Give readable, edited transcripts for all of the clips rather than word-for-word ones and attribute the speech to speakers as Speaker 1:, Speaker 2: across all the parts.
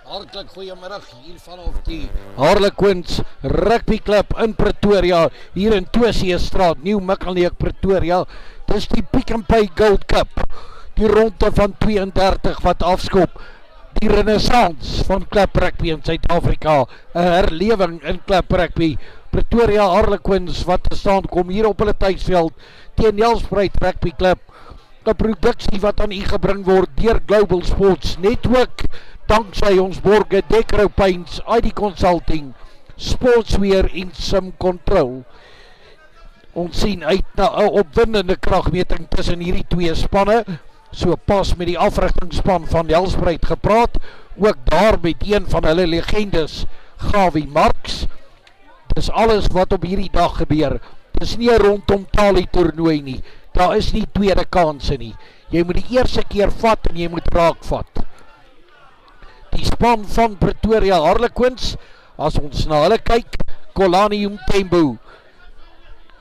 Speaker 1: Hartlik goeiemiddag hier vanaf die Harlequins Rugby Club in Pretoria, hier in Tweeseestraat, Nieuw Mikkelneek, Pretoria. Dis die Pick n Pay Gold Cup, die ronde van 32 wat afskop. Die renaissance van Club Rugby in Suid-Afrika, 'n herlewing in Club Rugby. Pretoria Harlequins wat te staan kom hier op hulle tuisveld teen Nelspruit Rugby Club. 'n Produksie wat aan u gebring word deur Global Sports Network, danksy ons borge Decro Paints, ID Consulting, Sportswear en Sim Control. Ons sien uit na 'n opwindende kragmeting tussen hierdie twee spanne. So pas met die afrigtingsspan van Nelspruit gepraat, ook daar met een van hulle legendes, Gawie Marks. Dis alles wat op hierdie dag gebeur. Dis nie 'n rondom talie toernooi nie. Daar is nie tweede kanse nie. Jy moet die eerste keer vat en jy moet raak vat. Die span van Pretoria Harlequins, as ons na hulle kyk, Kolani Mthembu.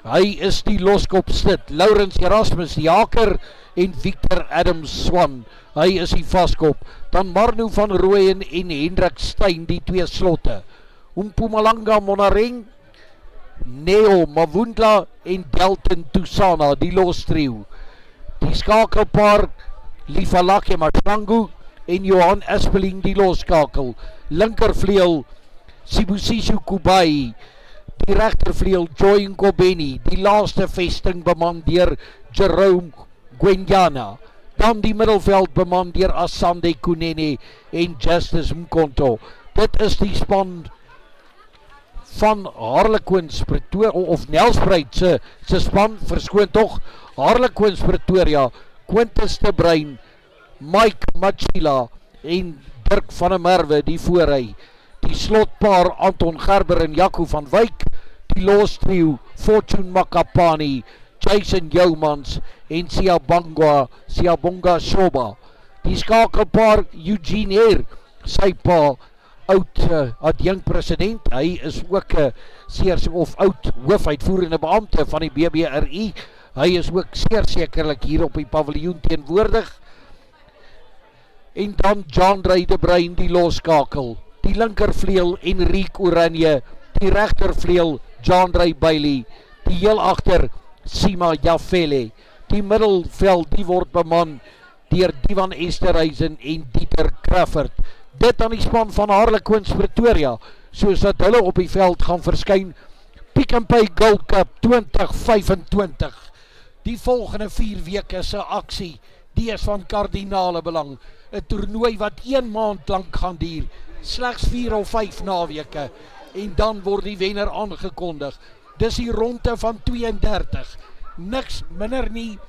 Speaker 1: Hy is die loskopstit. Laurens Erasmus die haker en Victor Adams Swan. Hy is die vaskop. Dan Marno van Rooyen en Hendrik Steyn, die twee slotte. Mpumalanga Monareng, Neo Mavundla en Delton Tusana, die lostrio. Die skakelpaar Lifalake Mashlangu en Johan Aspeling, die loskakel. Linkervleuel Sibusishu Kubai, die regtervleuel Joy Nkobeni, die laaste vesting beman deur Jerome Gwenyana. Dan die middelveld beman deur Asande Kunene en Justice Mkonto. Dit is die span van Harlequins Pretoria, of Nelspruit se span, verskoon tog, Harlequins Pretoria, Quintus de Bruin, Mike Machila en Dirk van der Merwe, die voorry. Die slotpaar Anton Gerber en Jaco van Wyk, die lostrio Fortune Makapani, Jason Joumans en Siabonga Shoba. Die skakelpaar Eugene Heer, sy pa, oud adjunkt president, hy is ook oud hoofuitvoerende beampte van die BBRI, hy is ook zeer sekerlik hier op die paviljoen teenwoordig. En dan John Ray de Bruin, die loskakel, die linkervleuel Enrique Oranje, die regtervleuel John Ray Bailey, die heel agter Sima Jafele, die middelveld die word beman deur Divan Esterhuizen en Dieter Crawford. Dit aan die span van Harlequins Pretoria, soos dat hulle op die veld gaan verskyn. Pick n Pay Gold Cup 2025. Die volgende 4 weke se aksie, die is van kardinale belang. 'n Toernooi wat 1 maand lank gaan duur, slegs 4 of 5 naweke, en dan word die wenner aangekondig. Dis die ronde van 32, niks minder nie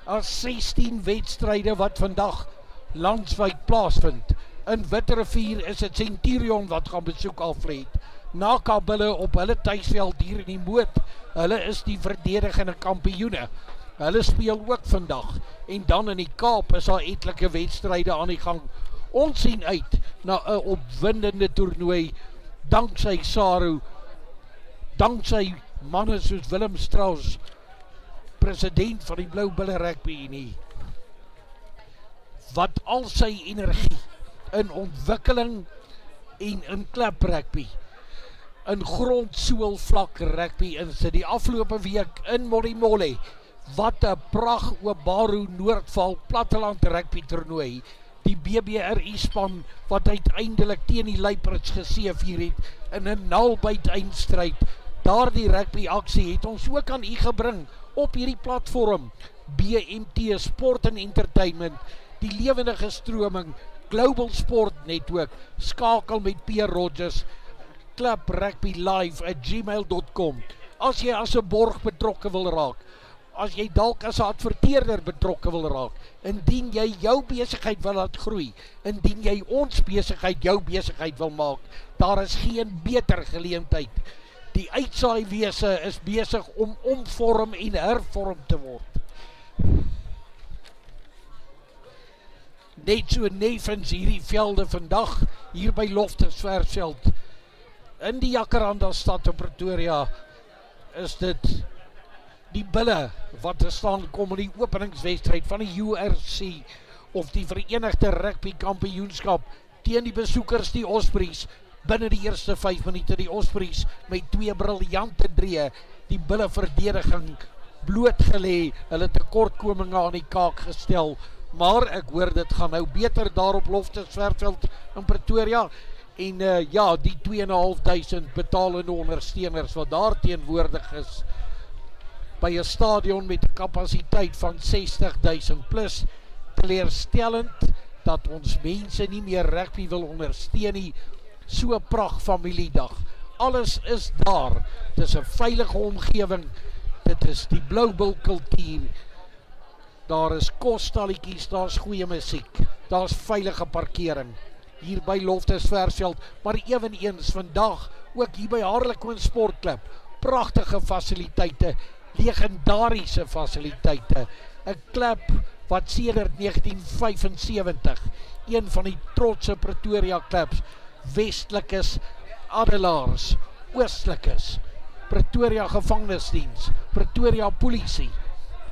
Speaker 1: as 16 wedstryde wat vandag landwyd plaasvind. In Witrifuur is het Centurion wat gaan besoek Alfred. Na Kabille op hulle tuisveld hier in die Moot. Hulle is die verdedigende kampioene. Hulle speel ook vandag. En dan in die Kaap is daar etlike wedstryde aan die gang. Ons sien uit na 'n opwindende toernooi. Danksy Saru, danksy manne soos Willem Strauss, president van die Blou Bulle Rugby Unie, wat al sy energie in ontwikkeling en in klub rugby, in grondsoel vlak rugby insit. Die afgelope week in Molly, wat 'n pragt Obaru Noordval Platteland rugby toernooi. Die BBRI span wat uiteindelik teen die Luiperds geseëvier het in 'n nalbyt eindstryd. Daardie rugby aksie het ons ook aan u gebring op hierdie platform. BMT Sport and Entertainment, die lewendige stroming, Global Sport Network, skakel met Pierre Rogers, Club Rugby Live @gmail.com. As jy as 'n borg betrokke wil raak, as jy dalk as 'n adverteerder betrokke wil raak, indien jy jou besigheid wil laat groei, indien jy ons besigheid jou besigheid wil maak, daar is geen beter geleentheid. Die uitsaaiwese is besig om omvorm en hervorm te word. Net so nevens hierdie velde vandag, hier by Loftusversveld, in die Jacaranda stad in Pretoria, is dit die bulle wat te staan kom in die openingswedstryd van die URC, of die Verenigde Rugby Kampioenskap teen die besoekers die Ospreys, binne die eerste 5 minute die Ospreys met 2 briljante drieë, die bulle verdediging blootgelê, hulle tekortkominge aan die kaak gestel, maar ek hoor dit gaan nou beter daar op Loftusverveld in Pretoria, en ja, die 2.500 betalende ondersteuners wat daar teenwoordig is, by 'n stadion met 'n kapasiteit van 60.000 plus, teleurstellend dat ons mense nie meer rugby wil ondersteun nie, so 'n pragt familiedag, alles is daar, dit is 'n veilige omgewing, dit is die Bloubil kultuur, daar is kosstalletjies, daar is goeie musiek, daar is veilige parkering, hier by Loftusverveld, maar eweneens vandag, ook hier by Harlequins Sportklub, pragtige fasiliteite, legendariese fasiliteite, 'n klub wat sedert 1975, een van die trotse Pretoria klubs, Westelikes, Adelaars, Oostlikes, Pretoria Gevangenisdiens, Pretoria Polisie,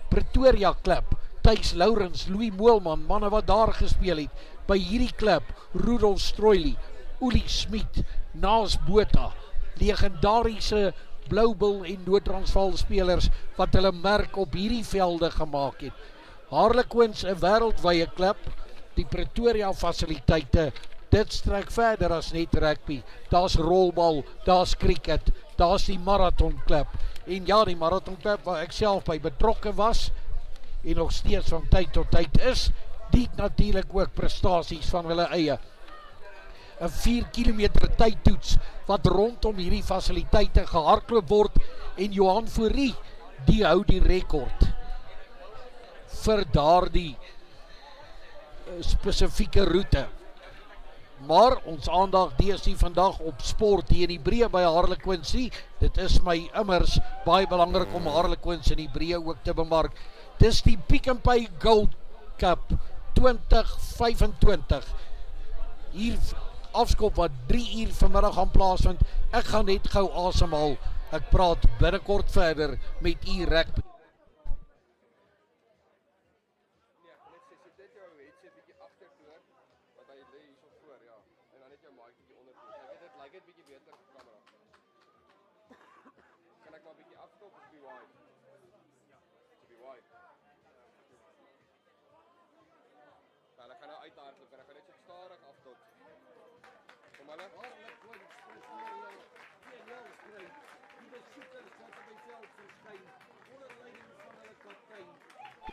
Speaker 1: Pretoria Klub, Thys Lourens, Louis Moelman, manne wat daar gespeel het, by hierdie klub, Rudolf Stroili, Uli Smit, Naas Botha, legendariese Bloubil en Noord-Transvaal spelers, wat hulle merk op hierdie velde gemaak het. Harlequins, 'n wêreldwye klub, die Pretoria fasiliteite, dit strek verder as net rugby, daar's rolbal, daar's cricket, daar's die marathonklub, en ja, die marathonklub waar ek self by betrokke was, en nog steeds van tyd tot tyd is, die natuurlik ook prestasies van hulle eie. 'n 4 kilometer tydtoets, wat rondom hierdie fasiliteite gehardloop word, en Johan Fourie, die hou die rekord, vir daardie spesifieke roete. Maar ons aandag deesdae vandag op sport hier in Hebreë by Harlequins, dit is my immers baie belangrik om Harlequins in Hebreë ook te bemark. Dis die Pick n Pay Gold Cup 2025. Hier afskop wat 3 uur vanmiddag gaan plaasvind. Ek gaan net gou asemhaal. Ek praat binnekort verder met u rugby.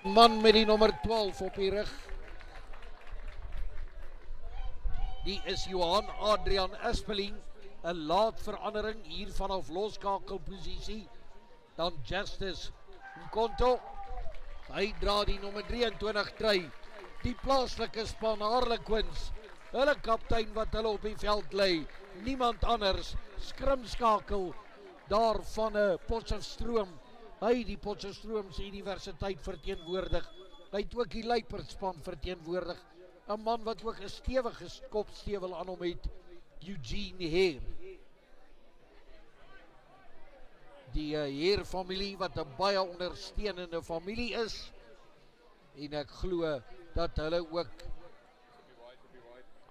Speaker 1: Man met die nommer 12 op die rug, die is Johan Adrian Espeling, 'n laat verandering hier vanaf loskakelposisie, dan Justice Nkonto, hy dra die nommer 23 trui, die plaaslike span Harlequins, hulle kaptein wat hulle op die veld lei, niemand anders, skrimskakel daar van 'n Potchefstroom, hy die Potchefstroomse Universiteit verteenwoordig, hy het ook die Luiperdspan verteenwoordig, 'n man wat ook 'n stewige kopstewel aan hom het, Eugene Heer. Die Heer familie wat 'n baie ondersteunende familie is, en ek glo dat hulle ook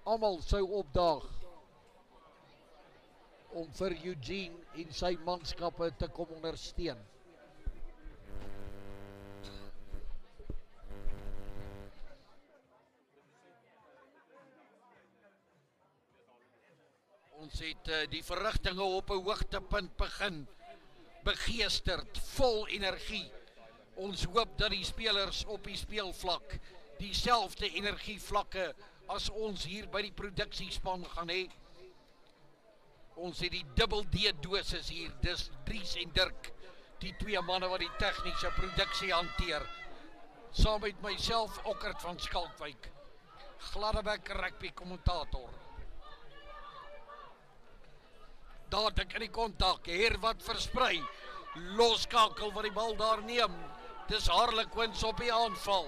Speaker 1: almal sou opdaag om vir Eugene en sy manskappe te kom ondersteun. Ons het die verrigtinge op 'n hoogtepunt begin, begeesterd, vol energie. Ons hoop dat die spelers op die speelvlak dieselfde energievlakke as ons hier by die produksiespan gaan hê. Ons het die dubbel D dosis hier, dis Dries en Dirk, die 2 manne wat die tegniese produksie hanteer. Saam met myself, Okkert van Skalkwyk, Gladdebek rugby kommentator. Daar ek in die kontak, Heer wat versprei, loskakel wat die bal daar neem, dis Harlequins op die aanval.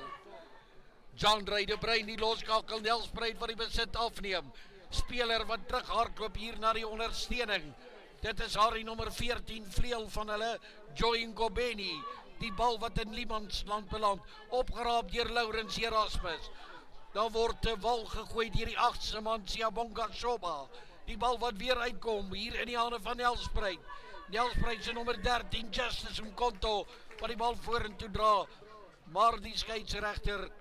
Speaker 1: John de Bruin die loskakel, Nelspruit wat die besit afneem, speler wat terug hardloop hier na die ondersteuning, dit is haar die nommer 14 vleuel van hulle, Joy Ngobeni, die bal wat in Liemandsland beland, opgeraap deur Laurens Erasmus, Daar word 'n bal gegooi deur die 8ste man Siyabonga Shoba. Die bal wat weer uitkom hier in die hande van Nelspruit. Nelspruit se nommer 13 Justice Mkonto wat die bal vorentoe dra. Maar die skeieregter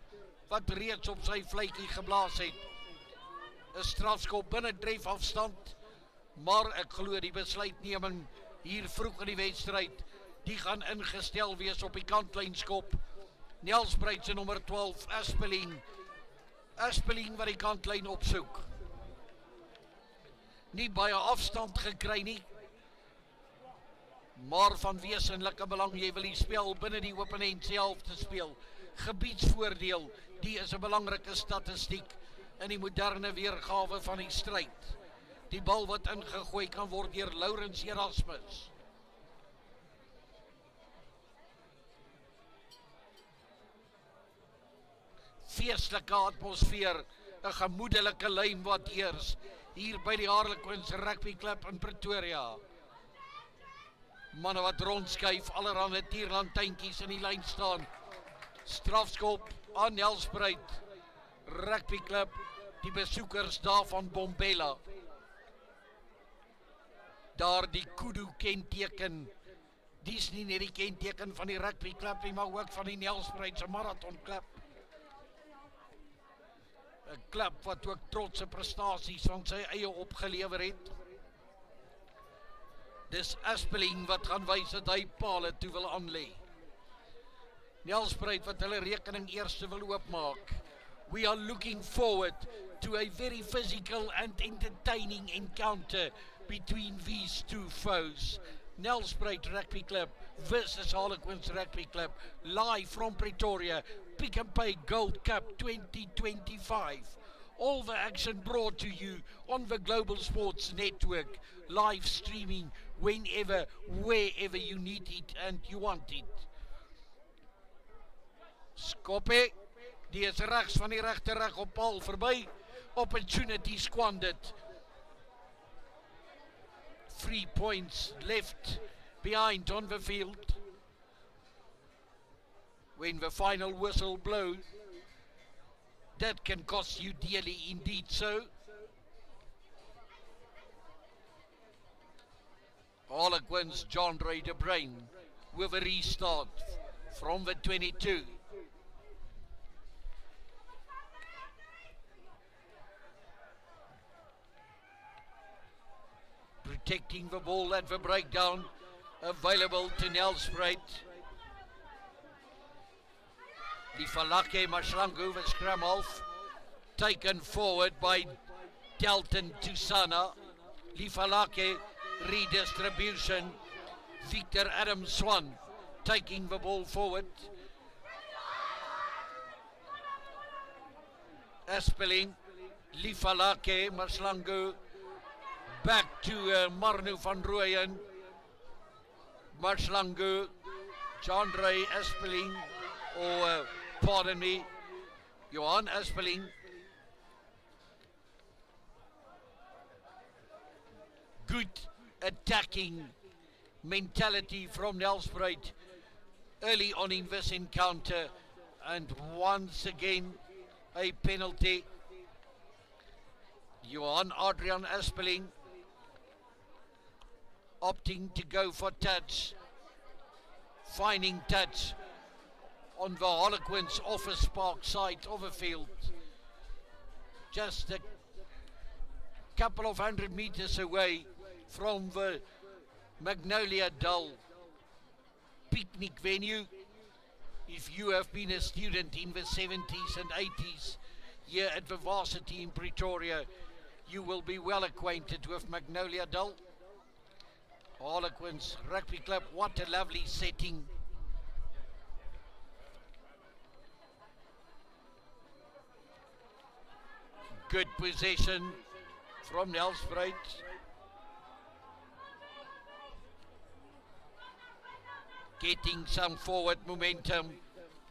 Speaker 1: wat reeds op sy fluitjie geblaas het. 'n Strafskop binne trefafstand. Maar ek glo die besluitneming hier vroeg in die wedstryd, die gaan ingestel wees op die kantlynskop. Nelspruit se nommer 12 Aspeling wat die kantlyn opsoek. Nie baie afstand gekry nie, maar van wesenlike belang. Jy wil die spel binne die opponent self te speel. Gebiedsvoordeel, die is 'n belangrike statistiek in die moderne weergawe van die stryd. Die bal wat ingegooi kan word deur Laurens Erasmus. Feestelike atmosfeer, 'n gemoedelike lyn wat heers hier by die Harlequins Rugby Club in Pretoria. Manne wat rondskuif, allerhande tierlantynkies in die lyn staan. Strafskop aan Nelspruit Rugby Club, die besoekers daar van Bombela. Daar die kudu kenteken, dis nie net die kenteken van die Rugby Club nie, maar ook van die Nelspruit se Marathon Club. 'n Klub wat ook trotse prestasies van sy eie opgelewer het. Dis Aspeling wat gaan wys dat hy pale toe wil aanlê. Nelspruit wat hulle rekening eerste wil oopmaak. We are looking forward to a very physical and entertaining encounter between these two foes. Nelspruit Rugby Club versus Harlequins Rugby Club, live from Pretoria, Pick and Pay Gold Cup 2025. All the action brought to you on the Global Sports Network, live streaming whenever, wherever you need it and you want it. Skoppe, die is rechts van die regterreg op paal verby. Opportunity squandered. 3 points left behind on the field. When the final whistle blows, that can cost you dearly indeed so. Harlequins John Ray de Bruin with a restart from the 22. Protecting the ball at the breakdown, available to Nelspruit. Lifalake Mashlangu, the scrum half, taken forward by Dalton Tusana. Lifalake redistribution. Victor Adam Swan taking the ball forward. Aspeling, Lifalake, Mashlangu, back to Marnu van Rooyen. Mashlangu, John Ray Aspeling, pardon me, Johan Aspeling. Good attacking mentality from Nelspruit early on in this encounter, and once again a penalty. Johan Adrian Aspeling opting to go for touch, finding touch on the Harlequins Office Park side of the field, just a couple of 100 meters away from the Magnolia Dull picnic venue. If you have been a student in the 70s and 80s here at the varsity in Pretoria, you will be well acquainted with Magnolia Dull. Harlequins Rugby Club, what a lovely setting. Good possession from Nelspruit. Getting some forward momentum.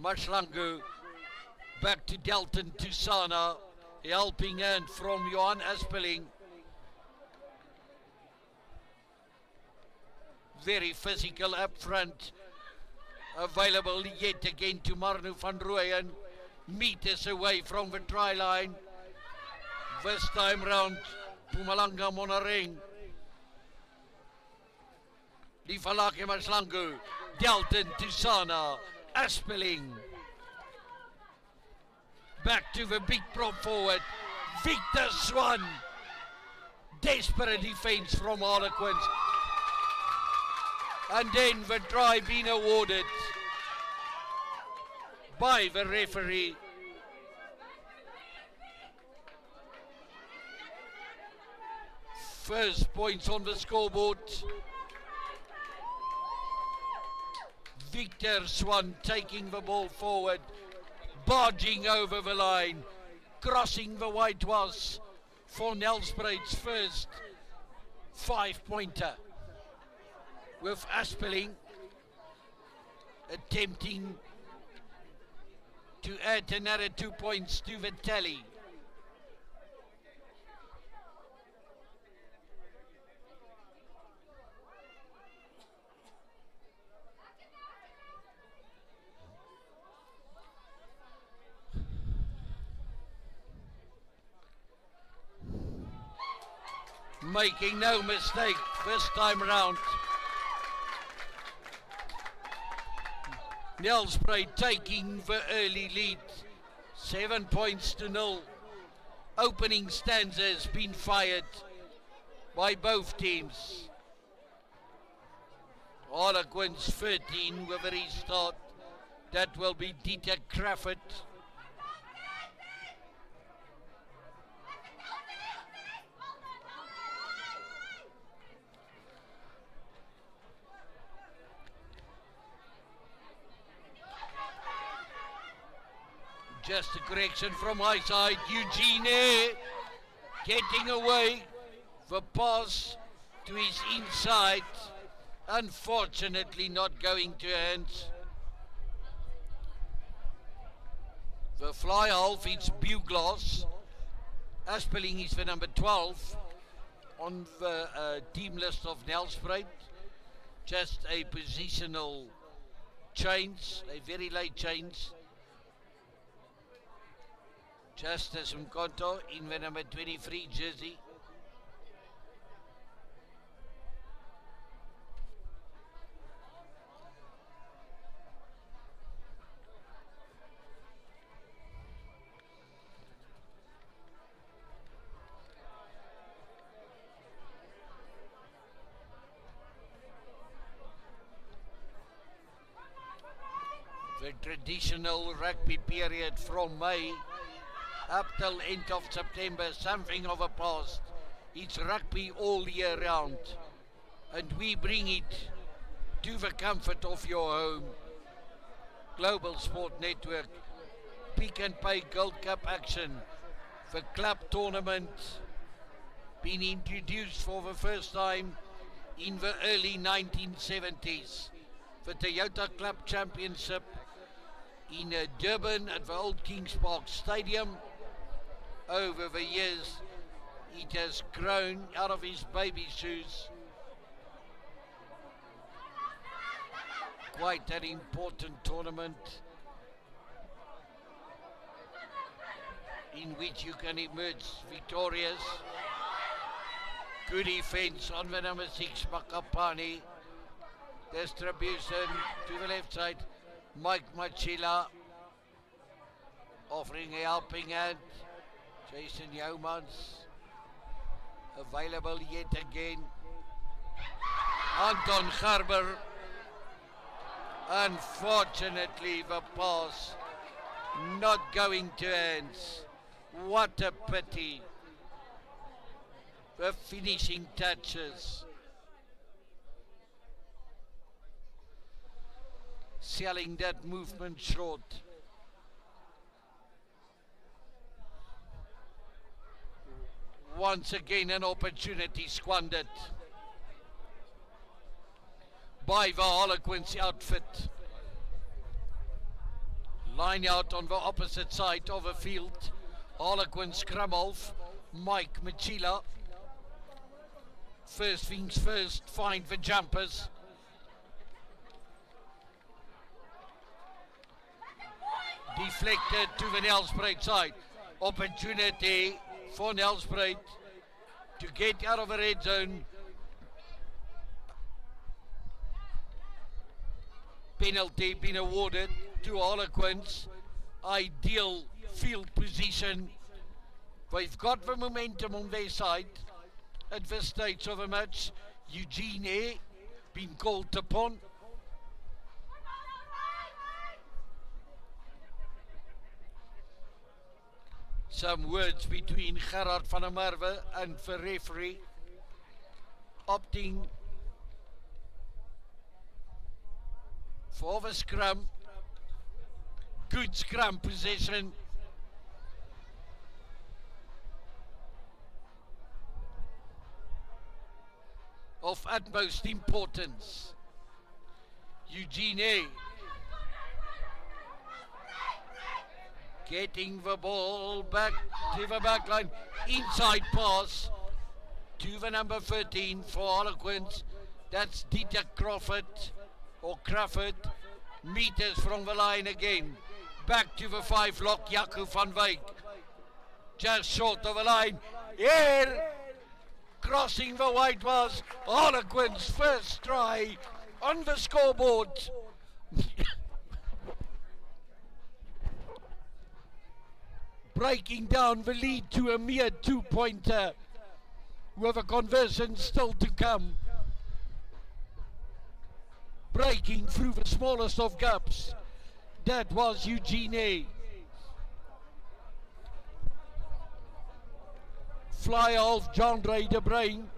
Speaker 1: Mashlangu back to Dalton Tusana. Helping hand from Johan Aspeling. Very physical up front. Available yet again to Marnu van Rooyen. meters away from the try line. This time round, Mpumalanga Monareng. Die Falake Maslangu, Delton to Sana, Aspeling. Back to the big prop forward, Victor Swan. Desperate defense from Harlequins. And then the try being awarded by the referee. First points on the scoreboard. Victor Swan taking the ball forward, barging over the line, crossing the white was for Nelspruit's first 5-pointer. With Aspeling attempting to add another 2 points to the tally. Making no mistake this time round. Nelspruit taking the early lead, 7 points to 0. Opening stanza has been fired by both teams. Harlequins 13 with a restart. That will be Dieter Crawford. Just a correction from my side. Eugene getting away. The pass to his inside. Unfortunately not going to hands. The fly half, it's Buglass. Aspeling is the number 12 on the team list of Nelspruit. Just a positional change, a very late change. Justice Mkonto in the number 23 jersey. The traditional rugby period from May up till end of September, something of a past. It's rugby all year round, and we bring it to the comfort of your home. Global Sport Network, Pick and Pay Gold Cup action, the club tournament been introduced for the first time in the early 1970s. The Toyota Club Championship in Durban at the old Kings Park Stadium. Over the years, it has grown out of his baby shoes. Quite an important tournament in which you can emerge victorious. Good defense on the number 6, Makapani. Distribution to the left side, Mike Machila offering a helping hand. Jason Yeomans available yet again. Anton Garber. Unfortunately, the pass not going to hands. What a pity. The finishing touches. Selling that movement short. Once again an opportunity squandered by the Harlequins outfit. Line out on the opposite side of the field. Harlequins scrum half, Mike Machila. First things first, find the jumpers. Deflected to the Nelspruit side. Opportunity for Nelspruit to get out of the red zone. Penalty been awarded to Harlequins. Ideal field position. They've got the momentum on their side at this stage of the match. Eugene been called upon. Some words between Gerard van der Merwe and the referee, opting for the scrum. Good scrum possession. Of utmost importance. Eugene getting the ball back to the back line. Inside pass to the number 13 for Harlequins. That's Dieter Crawford or Crawford. Meters from the line again. Back to the 5 lock, Jaco van Wyk. Just short of the line. Here, crossing the white was Harlequins' first try on the scoreboard. Breaking down the lead to a mere 2-pointer with a conversion still to come. Breaking through the smallest of gaps. That was Eugene. Fly off John Ray de Bruin.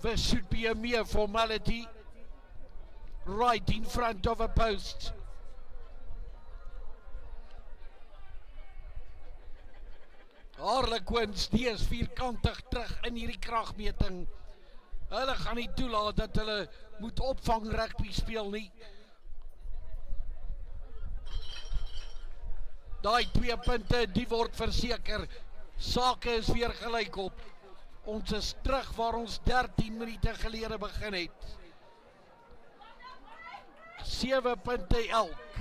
Speaker 1: This should be a mere formality. Right in front of a post. Harlequins, die is vierkantig terug in hierdie kragmeting. Hulle gaan nie toelaat dat hulle moet opvang rugby speel nie. Daai 2 punte, die word verseker. Sake is weer gelyk op. Ons is terug waar ons 13 minute gelede begin het. 7 punte elk.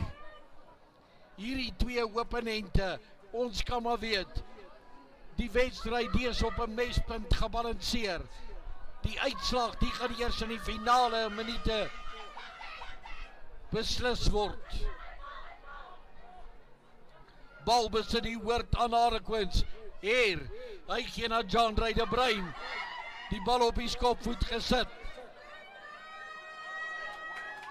Speaker 1: Hierdie 2 opponente, ons kan maar weet. Die wedstrijd die is op 'n mespunt gebalanceer. Die uitslag die gaan eers in die finale minute beslis word. Bal besit die hoort aan Harlequins. Hier, hy gee na John Ray de Bruin. Die bal op die skopvoet gesit.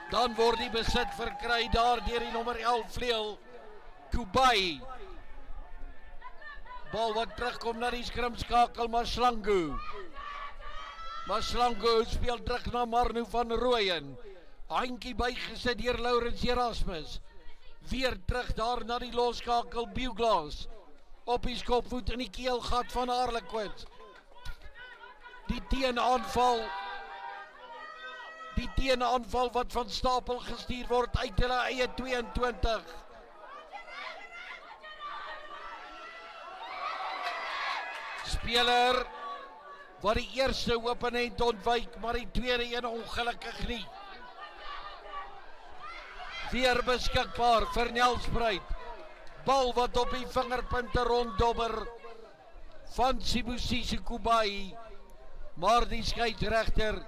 Speaker 1: Dan word die besit verkry daar deur die nommer 11 vleuel Kubai. Bal wat terugkom na die skrimskakel Maslangu. Maslangu speel terug na Marno van Rooyen. Handjie bygesit deur Laurens Erasmus. Weer terug daar na die loskakel Buglaas. Op die skopvoet in die keelgat van Harlequins. Die teenaanval wat van stapel gestuur word uit hulle eie 22. Speler wat die eerste opponent ontwyk, maar die tweede een ongelukkig nie. Weer beskikbaar vir Nelspruit. Bal wat op die vingerpunte ronddobber van Sibusisi Kubai. Maar die skeieregter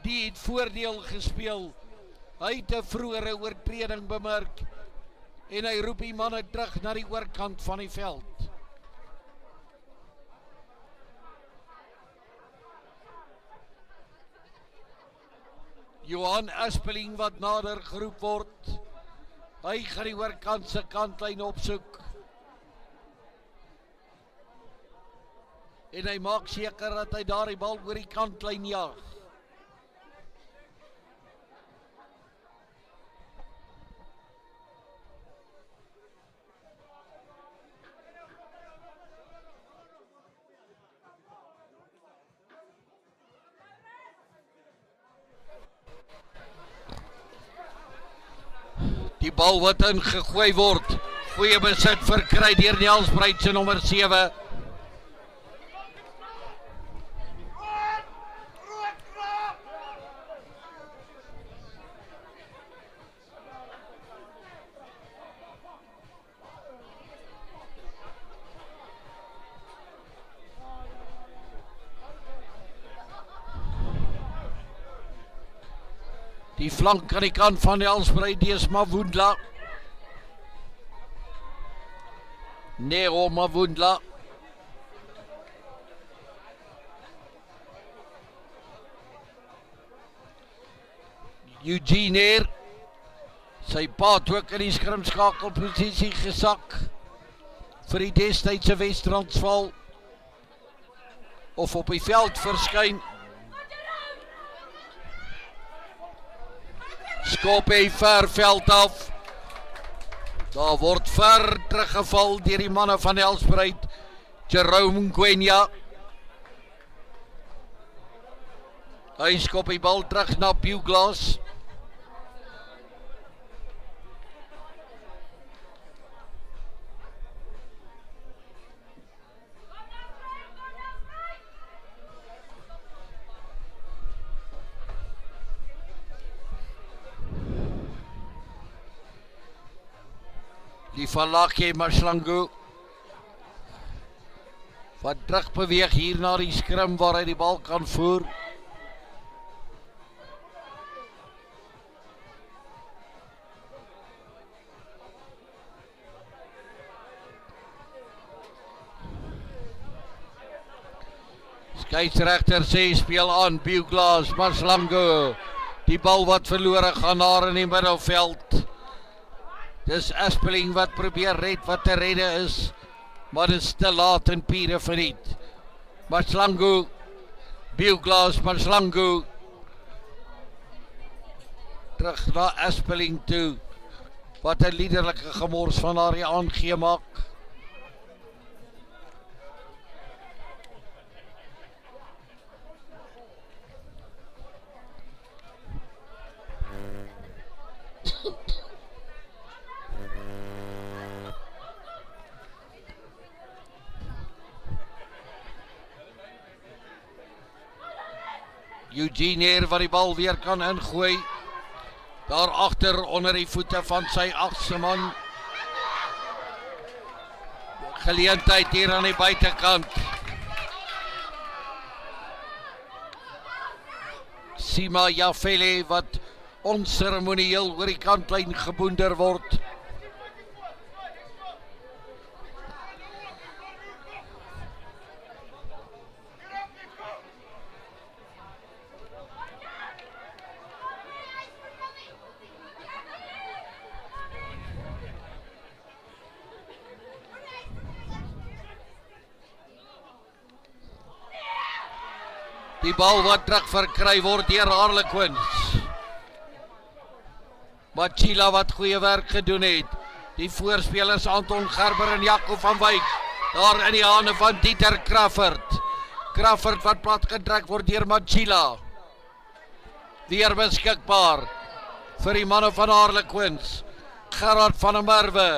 Speaker 1: die het voordeel gespeel. Hy het 'n vroegere oortreding bemerk en hy roep die manne terug na die oorkant van die veld. Johan Aspeling wat nader geroep word. Hy gaan die oorkant se kantlyn opsoek. En hy maak seker dat hy daardie bal oor die kantlyn jaag. Die bal wat ingegooi word. Goeie besit verkry deur Nelspruit se nommer 7. Die flank aan die kant van Nelspruit, die is Mavundla. Nero Mavundla. Eugene hier. Sy pa het ook in die skrimskakelposisie gesak vir die destydse Wes-Transvaal of op die veld verskyn. Skop hy ver veld af. Daar word ver teruggeval deur die manne van Nelspruit. Jerome Ngwenya. Hy skop die bal terug na Buglass. Die Falake Maslangu wat terug beweeg hier na die skrim waar hy die bal kan voer. Skeieregter sê speel aan Buglass, Maslangu. Die bal wat verlore gaan daar in die middelveld. Dis Aspeling wat probeer red wat te redde is, maar dit is te laat en Piere verniet. Maslangu, Buglass, Maslangu. Terug na Aspeling toe, wat 'n liderlike gemors van haar aangee maak. Eugene hier wat die bal weer kan ingooi. Daar agter onder die voete van sy agste man. Geleentheid hier aan die buitekant. Sima Jafele wat onseremonieel oor die kantlyn geboender word. Die bal wat terug verkry word deur Harlequins. Machila wat goeie werk gedoen het. Die voorspelers Anton Gerber en Jaco van Wyk. Daar in die hande van Dieter Crawford. Crawford wat plat gedruk word deur Machila. Weer beskikbaar vir die manne van Harlequins. Gerard van der Merwe.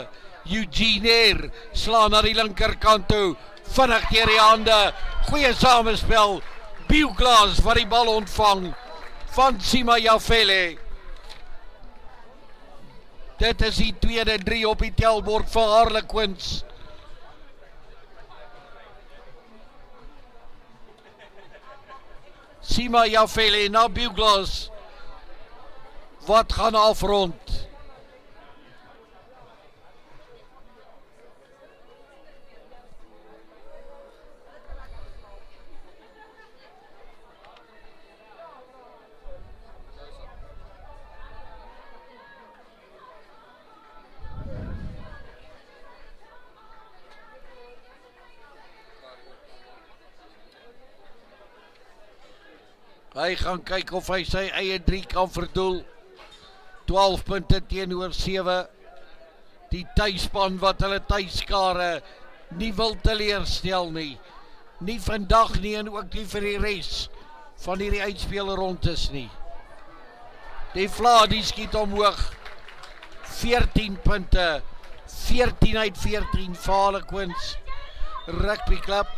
Speaker 1: Eugene slaan na die linkerkant toe. Vinnig deur die hande. Goeie samespel. Buglass wat die bal ontvang van Sima Jafele. Dit is die tweede 3 op die telbord vir Harlequins. Sima Jafele na Buglass. Wat gaan afrond? Hy gaan kyk of hy sy eie 3 kan verdoel. 12 punte teenoor 7. Die tuisspan wat hulle tuiskare nie wil teleurstel nie. Nie vandag nie en ook nie vir die res van hierdie uitspelrondes nie. Die Vla die skiet omhoog. 14 punte. 14 uit 14 vir Harlequins Rugby Club.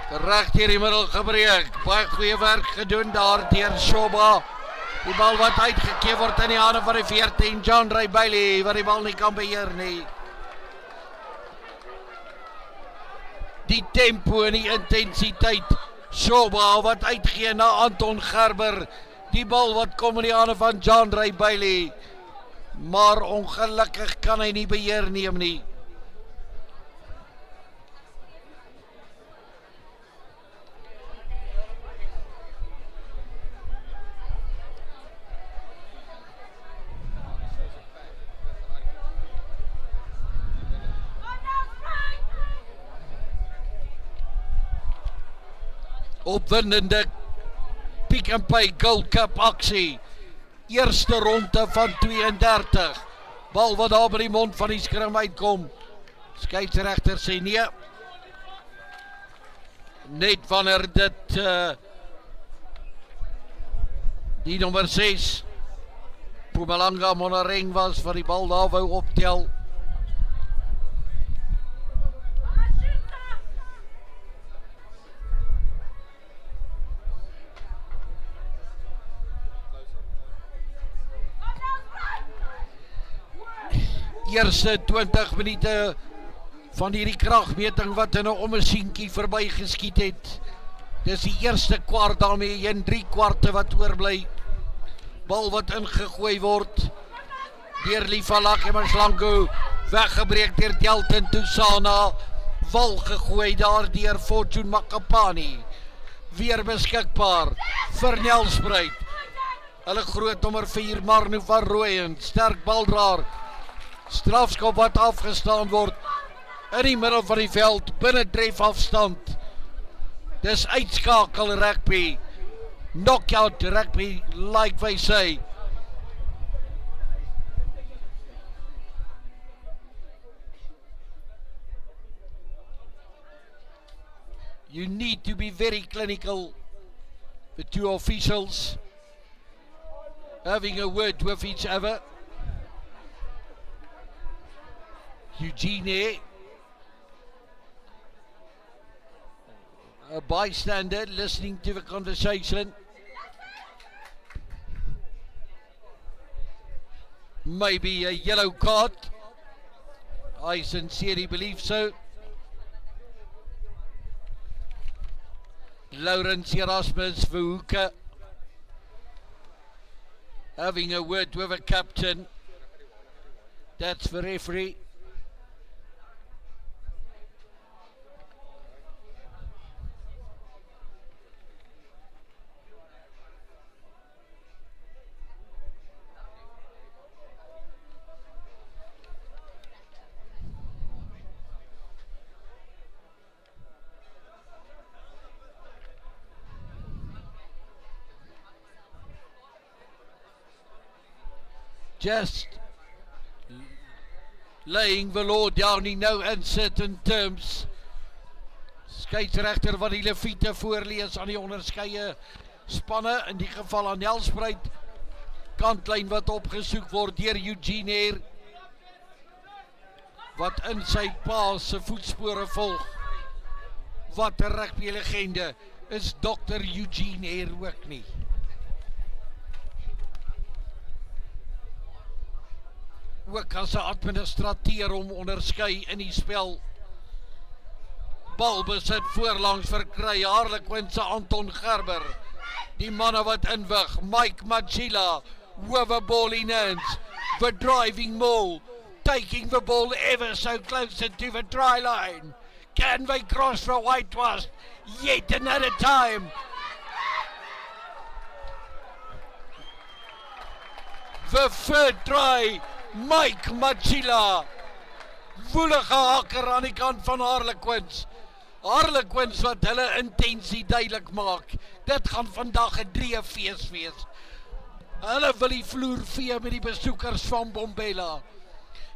Speaker 1: Reg hier die middel gebreek. Baie goeie werk gedoen daar deur Shoba. Die bal wat uitgekeer word in die hande van die 14, John Ray Bailey, wat die bal nie kan beheer nie. Die tempo en die intensiteit, Shoba wat uitgee na Anton Gerber, die bal wat kom in die hande van John Ray Bailey, maar ongelukkig kan hy nie beheer neem nie. Opwindende Pick and Pay Gold Cup aksie, eerste ronde van 32, bal wat daar by die mond van die skrim uitkom, skeieregter sê nee, net wanneer dit die nummer 6 Pumalanga Monareng was, wat die bal daar wou optel. Eerste 20 minute van hierdie kragmeting wat in 'n ommesientjie verby geskiet het. Dis die eerste kwart, daarmee in 3 kwarte wat oorbly. Bal wat ingegooi word deur Lifalak en Maslango, weggebreek deur Delton Tusana, wal gegooi daar deur Fortune Makapani. Weer beskikbaar vir Nelspruit. Hulle groot nommer 4 Marno van Rooyen, sterk baldraer. Strafskop wat afgestaan word in die middel van die veld, binne trefafstand. Dis uitskakel rugby, knockout rugby, like wij say. You need to be very clinical, the two officials having a word with each other. Eugene, a bystander listening to the conversation. Maybe a yellow card. I sincerely believe so. Lawrence Erasmus Vuka having a word with a captain. That's the referee. Just laying the law down in no uncertain terms. Skeieregter wat die leviete voorlees aan die onderskeie spanne, in die geval aan Nelspruit, kantlyn wat opgesoek word deur Eugene, wat in sy pa se voetspore volg. Wat 'n rugby legende is Dr. Eugene ook nie. Ook as 'n administrateur om onderskei in die spel. Balbesit voorlangs verkry, Harlequins se Anton Gerber. Die manne wat inwig, Mike Machila, with a ball in hands, the driving maul, taking the ball ever so closer to the try line. Can they cross the whitewash yet another time? The third try, Mike Machila, woelige haker aan die kant van Harlequins. Harlequins wat hulle intensie duidelik maak. Dit gaan vandag 'n dreefees wees. Hulle wil die vloer vee met die besoekers van Bombela.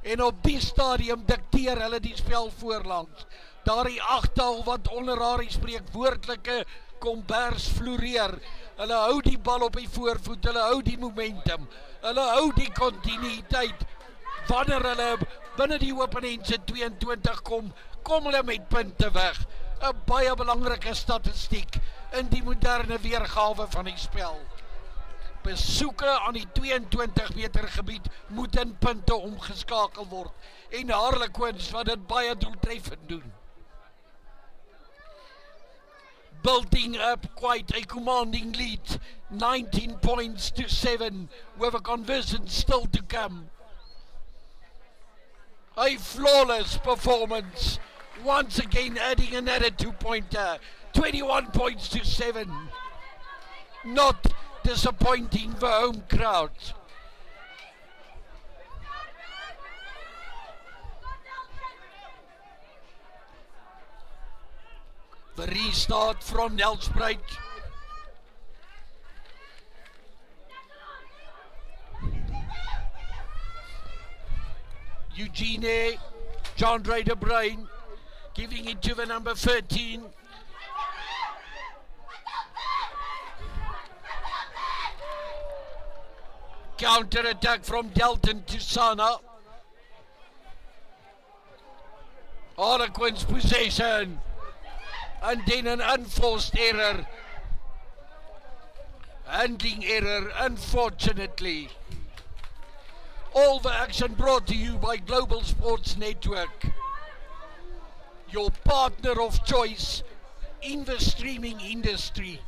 Speaker 1: En op die stadium dikteer hulle die spel voorlangs. Daardie agtal wat onder haar spreekwoordelike kombers floreer. Hulle hou die bal op die voorvoet, hulle hou die momentum. Hulle hou die kontinuïteit. Wanneer hulle binne die opponentse 22 kom hulle met punte weg. 'n Baie belangrike statistiek in die moderne weergawe van die spel. Besoeke aan die 22 meter gebied moet in punte omgeskakel word. En Harlequins wat dit baie doeltreffend doen. Building up quite a commanding lead, 19 points to 7, with a conversion still to come. A flawless performance, once again adding another 2-pointer, 21 points to 7. Not disappointing for home crowd. The restart from Nelspruit. Eugene, John Ray de Bruin, giving it to the number 13. Counter attack from Delton to Sana. Harlequins possession. And then an unforced error. Handling error, unfortunately. All the action brought to you by Global Sports Network. Your partner of choice in the streaming industry.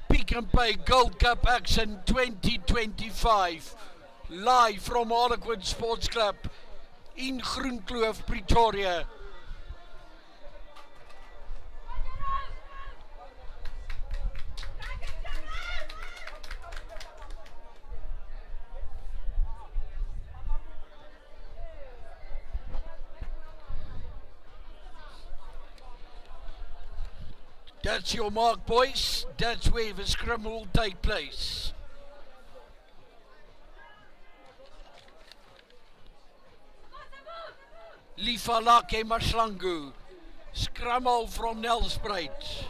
Speaker 1: Pick and Pay Gold Cup action 2025. Live from Harlequins Sports Club in Groenkloof, Pretoria. That's your mark, boys. That's where the scrum will take place. Lifalake Mashlangu. Scrum from Nelspruit.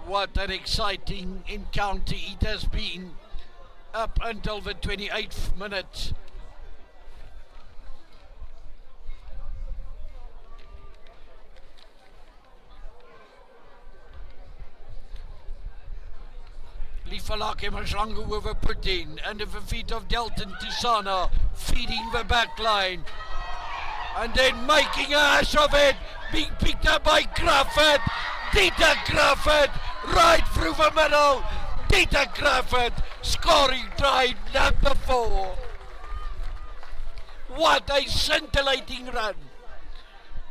Speaker 1: What an exciting encounter it has been up until the 28th minute. Lifalake Mashlangu with a put in, under the feet of Delton Tisana, feeding the back line. And then making a hash of it, being picked up by Crawford. Dieter Crawford, right through the middle. Dieter Crawford, scoring try number 4. What a scintillating run.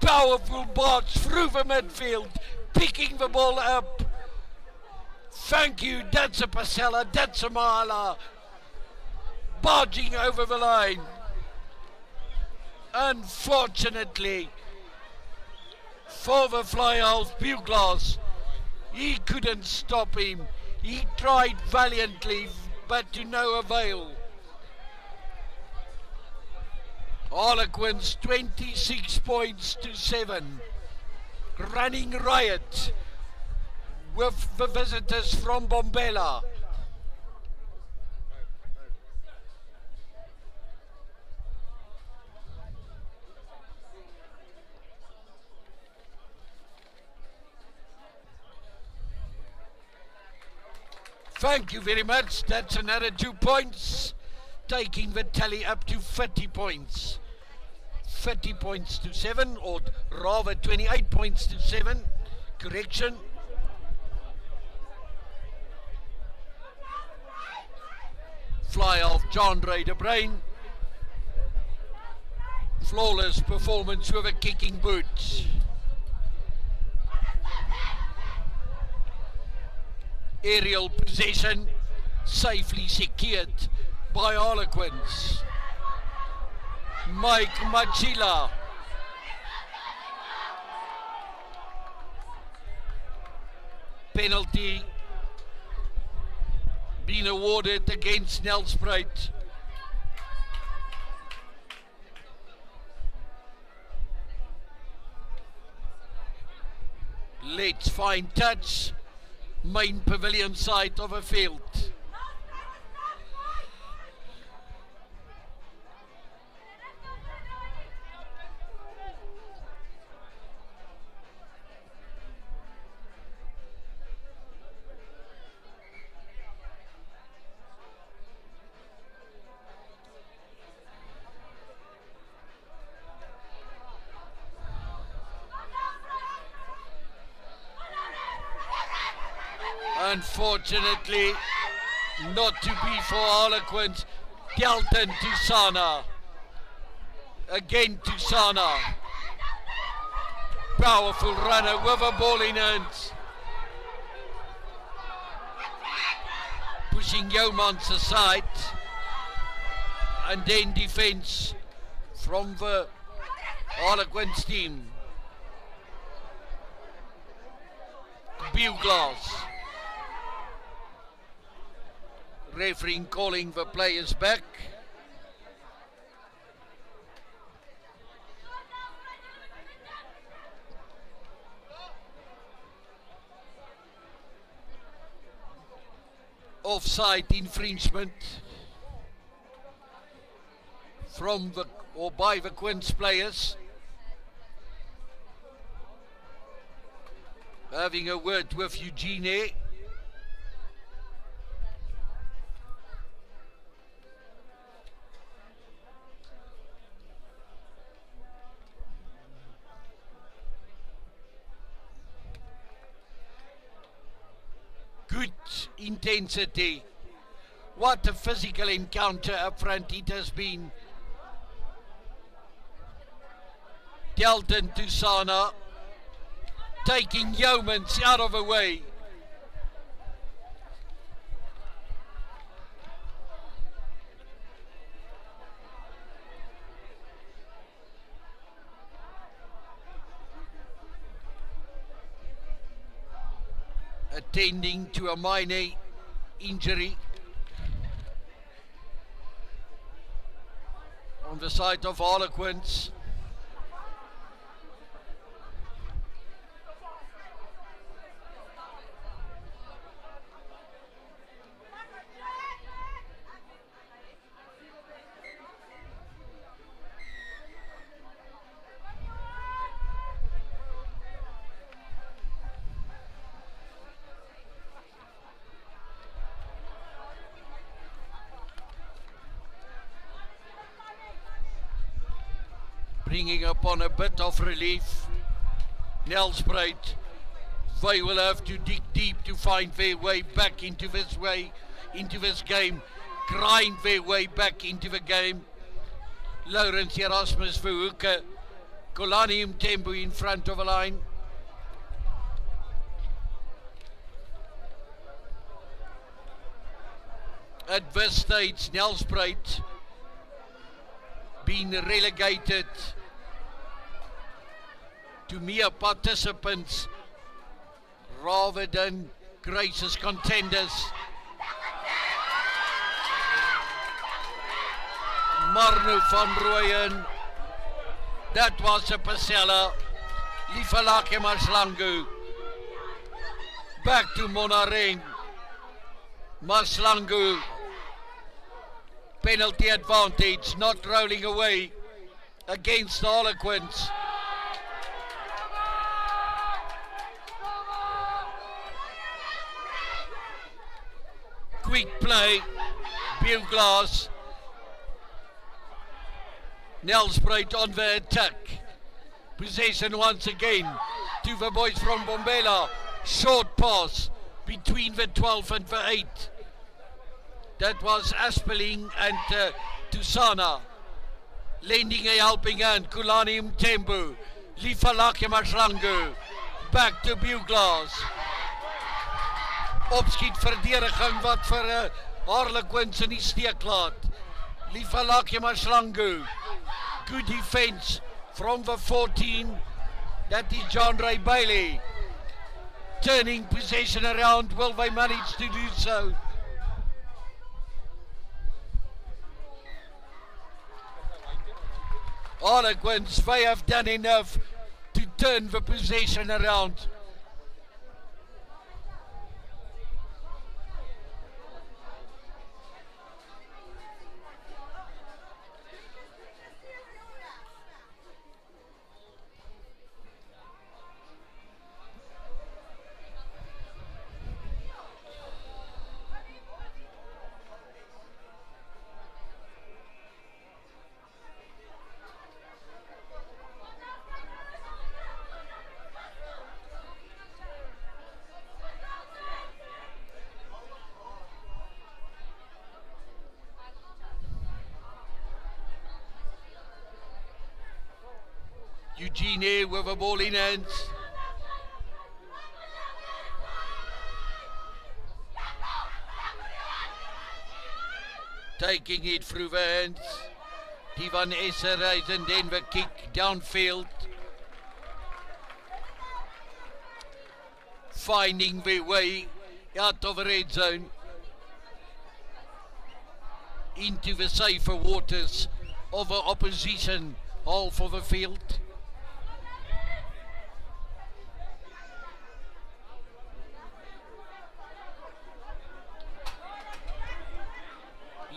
Speaker 1: Powerful march through the midfield, picking the ball up. Thank you, that's a Pasella, that's a Mahala. Barging over the line. Unfortunately, for the fly half Buglas, he couldn't stop him. He tried valiantly, but to no avail. Harlequins 26 points to 7. Running riot with the visitors from Bombela. Thank you very much. That's another 2 points, taking the tally up to 30 points. 30 points to 7, or rather 28 points to 7. Correction. Fly off John Ray de Bruin. Flawless performance with a kicking boot. Aerial possession safely secured by Harlequins. Mike Machila. penalty been awarded against Nelspruit. Let's find touch, main pavilion side of a field. Unfortunately, not to be for Harlequins. Delton to Sana. Again to Sana. Powerful runner with a ball in hands. Pushing Yeomans aside. And then defense from the Harlequins team. Buglass. Referee calling the players back. Offside infringement from the or by the Quins players. Having a word with Eugene. Good intensity. What a physical encounter up front it has been. Delton to Sana, taking Yeomans out of the way. Attending to a minor injury on the side of Harlequins. Bringing upon a bit of relief. Nelspruit, they will have to dig deep to find their way back into this game, grind their way back into the game. Lawrence Erasmus Verhoeke, Kolanium Tembu in front of the line. At this stage, Nelspruit been relegated to mere participants rather than gracious contenders. Marno van Rooyen, that was a Pasella. Lifalake Maslangu, back to Monareng. Maslangu, penalty advantage, not rolling away against the Harlequins. Quick play, Buglass. Nelspruit on the attack. Possession once again to the boys from Bombela. Short pass between the 12 and the 8. That was Aspeling and Tusana. Lending a helping hand, Kulani Mtembu. Lifalake Maslangu. Back to Buglass. Opskiet verdediging wat vir Harlequins in die steek laat. Lifalake Maslangu. Good defense from the 14. That is John Ray Bailey. turning possession around. Will they manage to do so? Harlequins, they have done enough to turn the possession around. Eugene with a ball in hands. Taking it through the hands. Divan Esser and then the kick downfield. Finding the way out of the red zone. Into the safer waters of the opposition half of the field.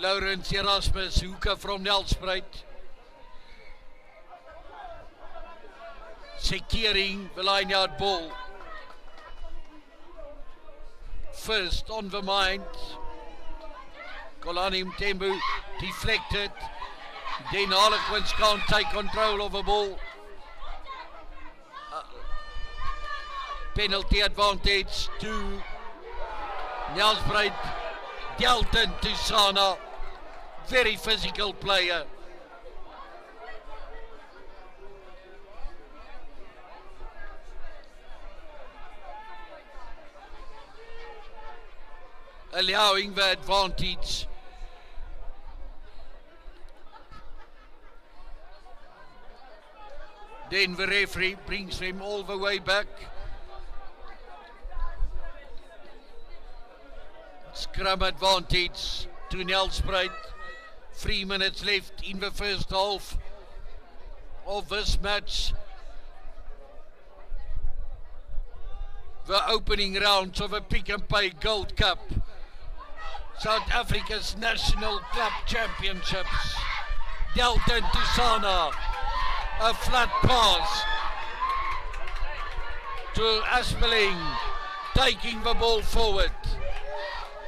Speaker 1: Lawrence Erasmus, hooker from Nelspruit. Securing the line-out ball. First on the mind. Kolani Mtembu deflected. Then Harlequins can't take control of the ball. Penalty advantage to Nelspruit. Delton to Sana. Very physical player. Allowing the advantage. Then the referee brings him all the way back. Scrum advantage to Nelspruit. 3 minutes left in the first half of this match. The opening rounds of a Pick and Pay Gold Cup. South Africa's National Club Championships. Delton to Sana. A flat pass to Aspeling. Taking the ball forward.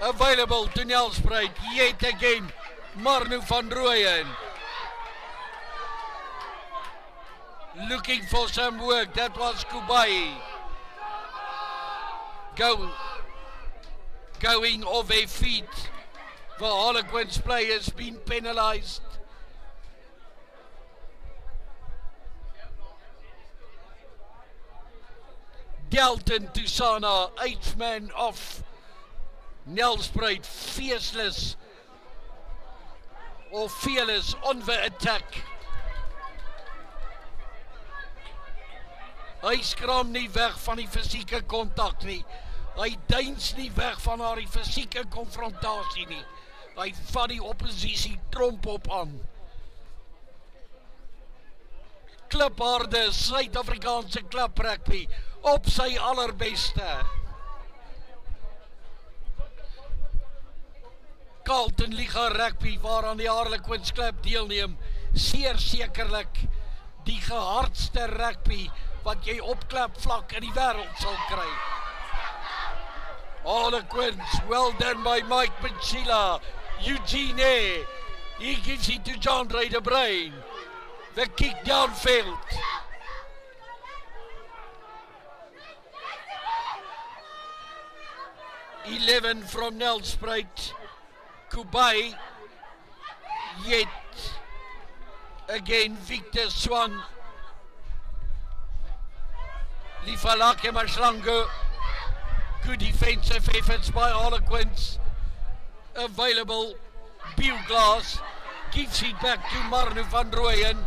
Speaker 1: Available to Nelspruit yet again. Marnu van Rooyen. Looking for some work. That was Kubai. Going off their feet. The Harlequins players been penalized. Delton to Sana. 8th man off. Nelspruit fearless on the attack. Hy skram nie weg van die fisieke kontak nie. Hy duins nie weg van haar fisieke konfrontasie nie. Hy vat die oppositie tromp op aan. Klipharde Suid-Afrikaanse klub rugby op sy allerbeste. Carlton Liga Rugby waaraan die Harlequins klub deelneem, zeer sekerlik die gehardste rugby wat jy op klubvlak in die wêreld sal kry. Harlequins, well done by Mike Pachila. Eugene, he gives it to John Ray de Bruin. The kick downfield. $11 from Nelspruit. Kubai, yet again Victor Swan. Lifalake Mashlango. Good defensive efforts by Harlequins. Available. Buglass gives it back to Marnu van Rooyen.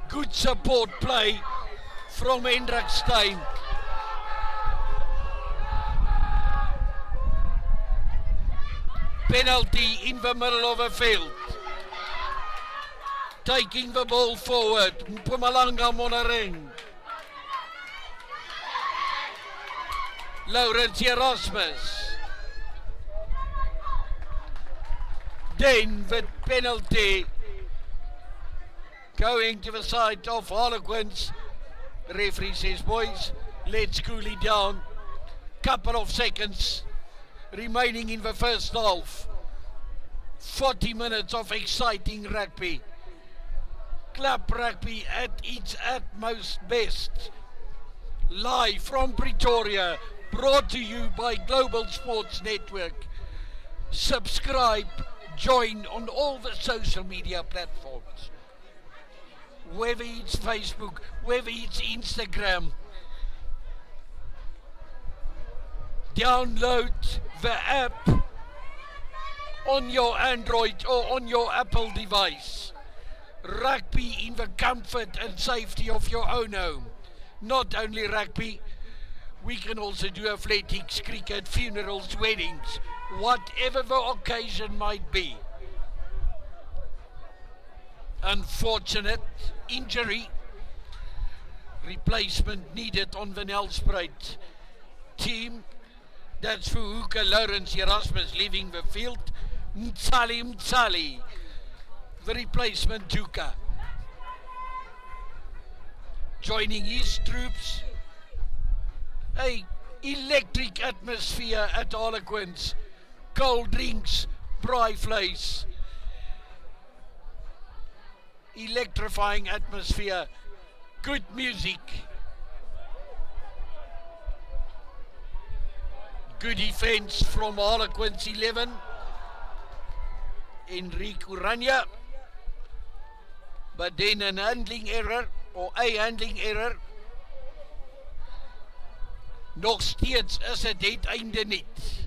Speaker 1: Good support play from Hendrik Stein. penalty in the middle of the field. Taking the ball forward, Mpumalanga Monareng. Lawrence Erasmus. Then the penalty going to the side of Harlequins. The referee says, boys, let's cool it down. Couple of seconds remaining in the first half. 40 minutes of exciting rugby. Club rugby at its utmost best. Live from Pretoria, brought to you by Global Sports Network. Subscribe, join on all the social media platforms. Whether it's Facebook, whether it's Instagram. Download the app on your Android or on your Apple device. Rugby in the comfort and safety of your own home. Not only rugby, we can also do athletics, cricket, funerals, weddings, whatever the occasion might be. Unfortunate injury. Replacement needed on the Nelspruit team. That's for hooker Lawrence Erasmus leaving the field. Mtsali, the replacement hooker. Joining his troops. A electric atmosphere at Harlequins. Cold drinks, braai vleis. Electrifying atmosphere. Good music. Good defense from Harlequins 11. Enrique Urania. But then an handling error, or a handling error. Nog steeds is het einde niet.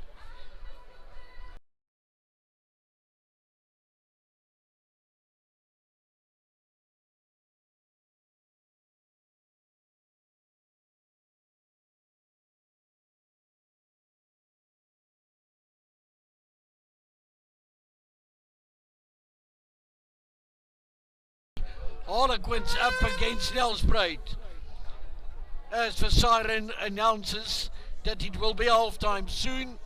Speaker 1: Harlequins up against Nelspruit. As the siren announces that it will be half-time soon.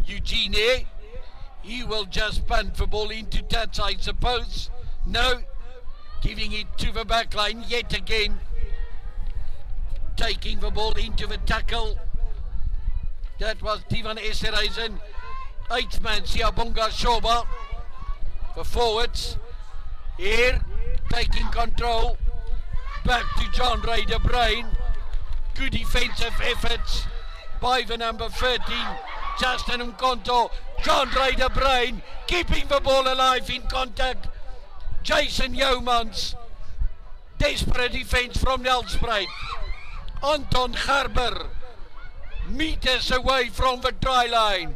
Speaker 1: Eugene, he will just punt the ball into Tats, I suppose. No, giving it to the back line yet again. Taking the ball into the tackle. That was Divan Esterhuizen. Eidsman Siabonga Shoba. The forwards. Here, taking control. Back to John Ray de Bruin. Good defensive efforts by the number 13, Justin Mkonto. John Ray de Bruin keeping the ball alive in contact. Jason Yeomans. Desperate defense from Nelspruit. Anton Gerber. Meters away from the try line.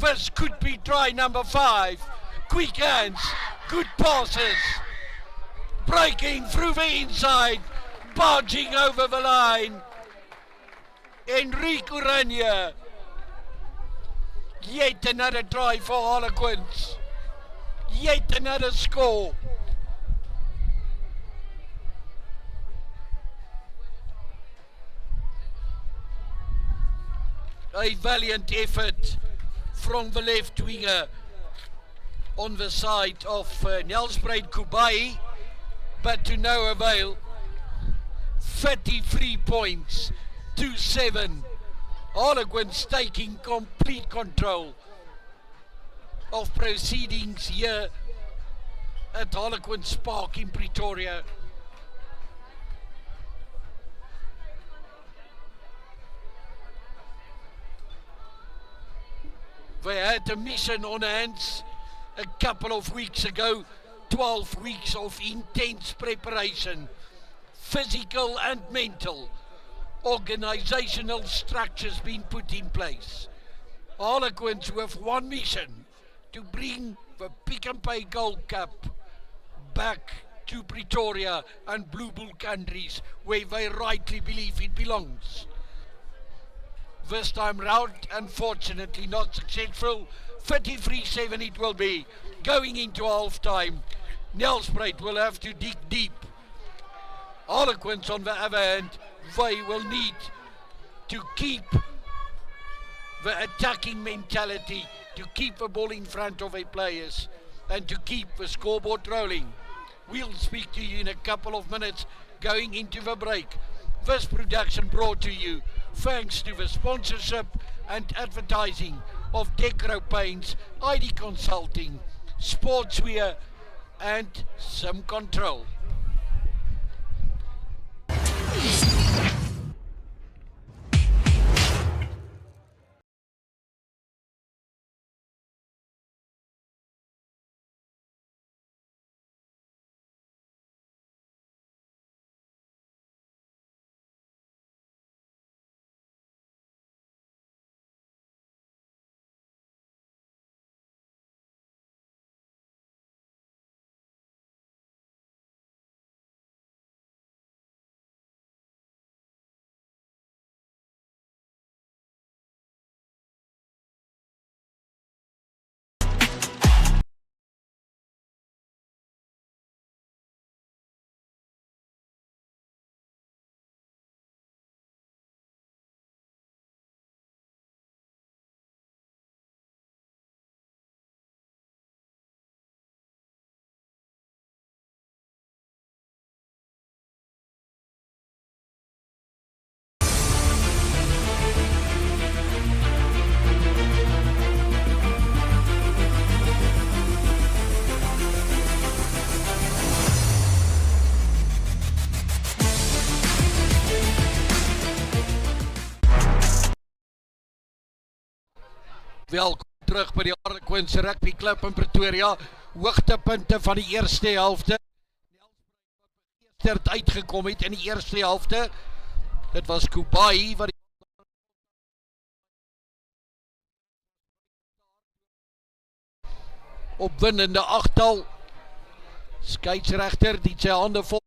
Speaker 1: This could be try number 5. Quick hands, good passes. Breaking through the inside, barging over the line. Enrique Urania. Yet another try for Harlequins. Yet another score. A valiant effort from the left winger on the side of Nelspruit Kubai, but to no avail. 33 points to 7. Harlequins taking complete control of proceedings here at Harlequins Park in Pretoria. They had a mission on hands a couple of weeks ago. 12 weeks of intense preparation, physical and mental. Organizational structures being put in place. Harlequins with one mission, to bring the Pick and Pay Gold Cup back to Pretoria and Blue Bull countries, where they rightly believe it belongs. This time round, unfortunately not successful. 33-7 it will be. Going into half time, Nelspruit will have to dig deep. Harlequins, on the other hand, they will need to keep the attacking mentality, to keep the ball in front of their players, and to keep the scoreboard rolling. We'll speak to you in a couple of minutes going into the break. This production brought to you thanks to the sponsorship and advertising of Decro Paints, ID Consulting, Sportswear and Sim Control. Welkom terug by die Harlequins Rugby Club in Pretoria. Hoogtepunte van die eerste helfte. Nelspruit wat uitgekom het in die eerste helfte. Dit was Kubai wat die opwindende agtal. Skeieregter die sy hande vol.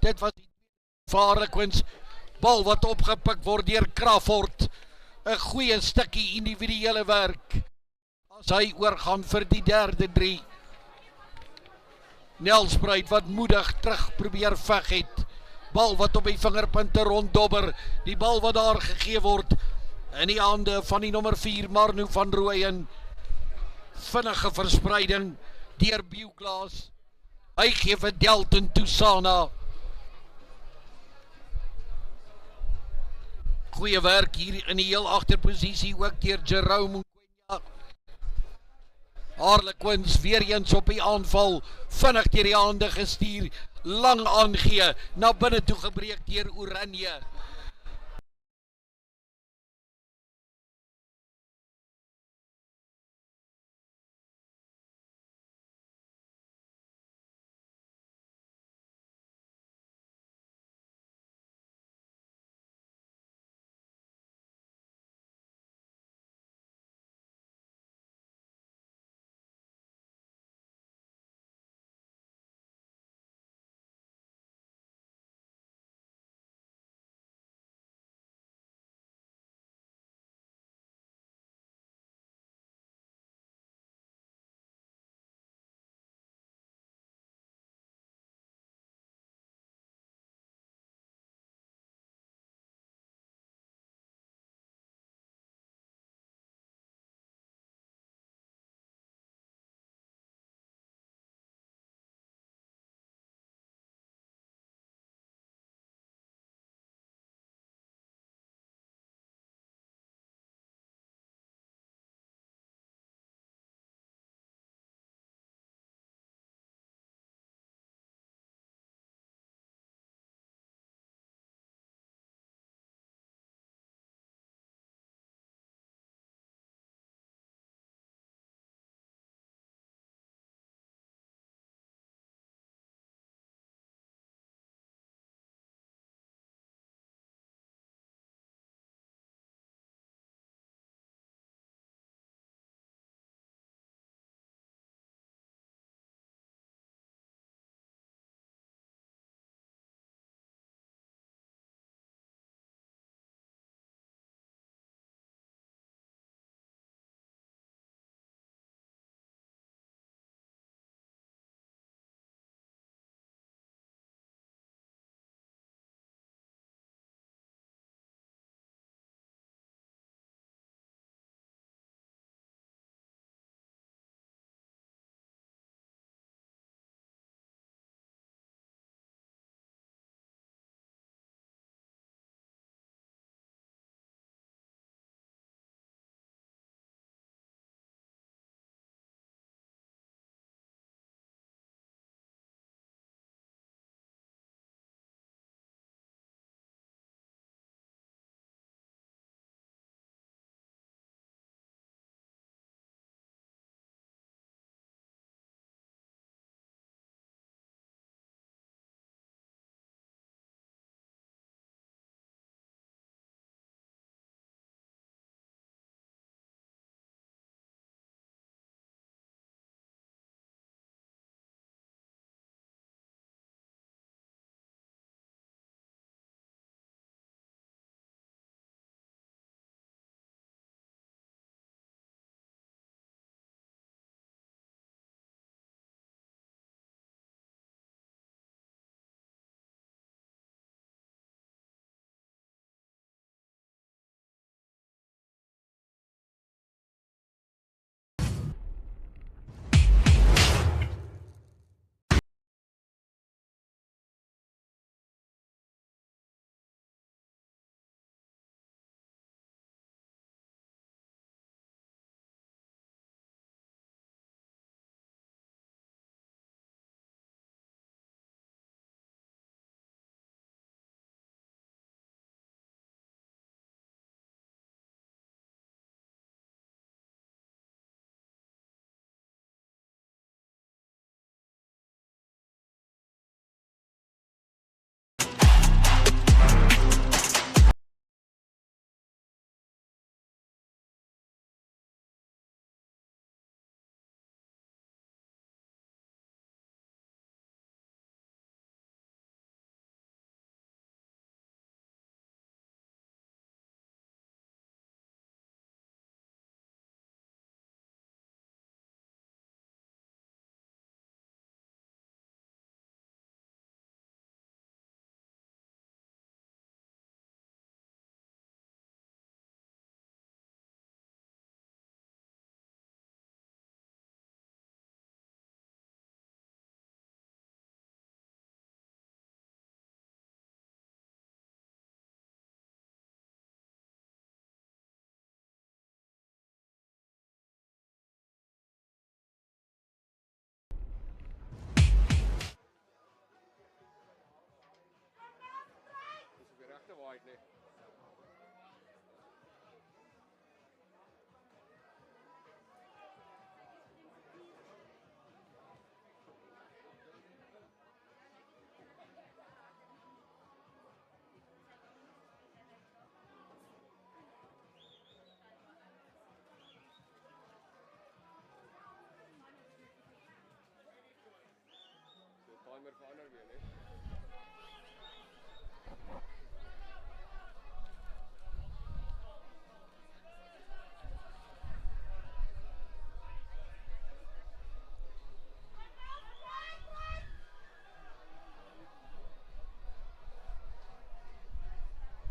Speaker 1: Dit was die Harlequins, bal wat opgepik word deur Crawford. 'n goeie stukkie individuele werk as hy oorgaan vir die derde 3. Nelspruit wat moedig terug probeer veg het. Bal wat op die vingerpunte ronddobber. Die bal wat daar gegee word in die hande van die nommer 4 Marno van Rooyen. Vinnige verspreiding deur Buglaas. Hy gee vir Delton Tusana. Goeie werk hier in die heel agterposisie ook deur Jerome Mkwenya. Harlequins weer eens op die aanval, vinnig deur die hande gestuur, lang aangee, na binne toe gebreek deur Oranje.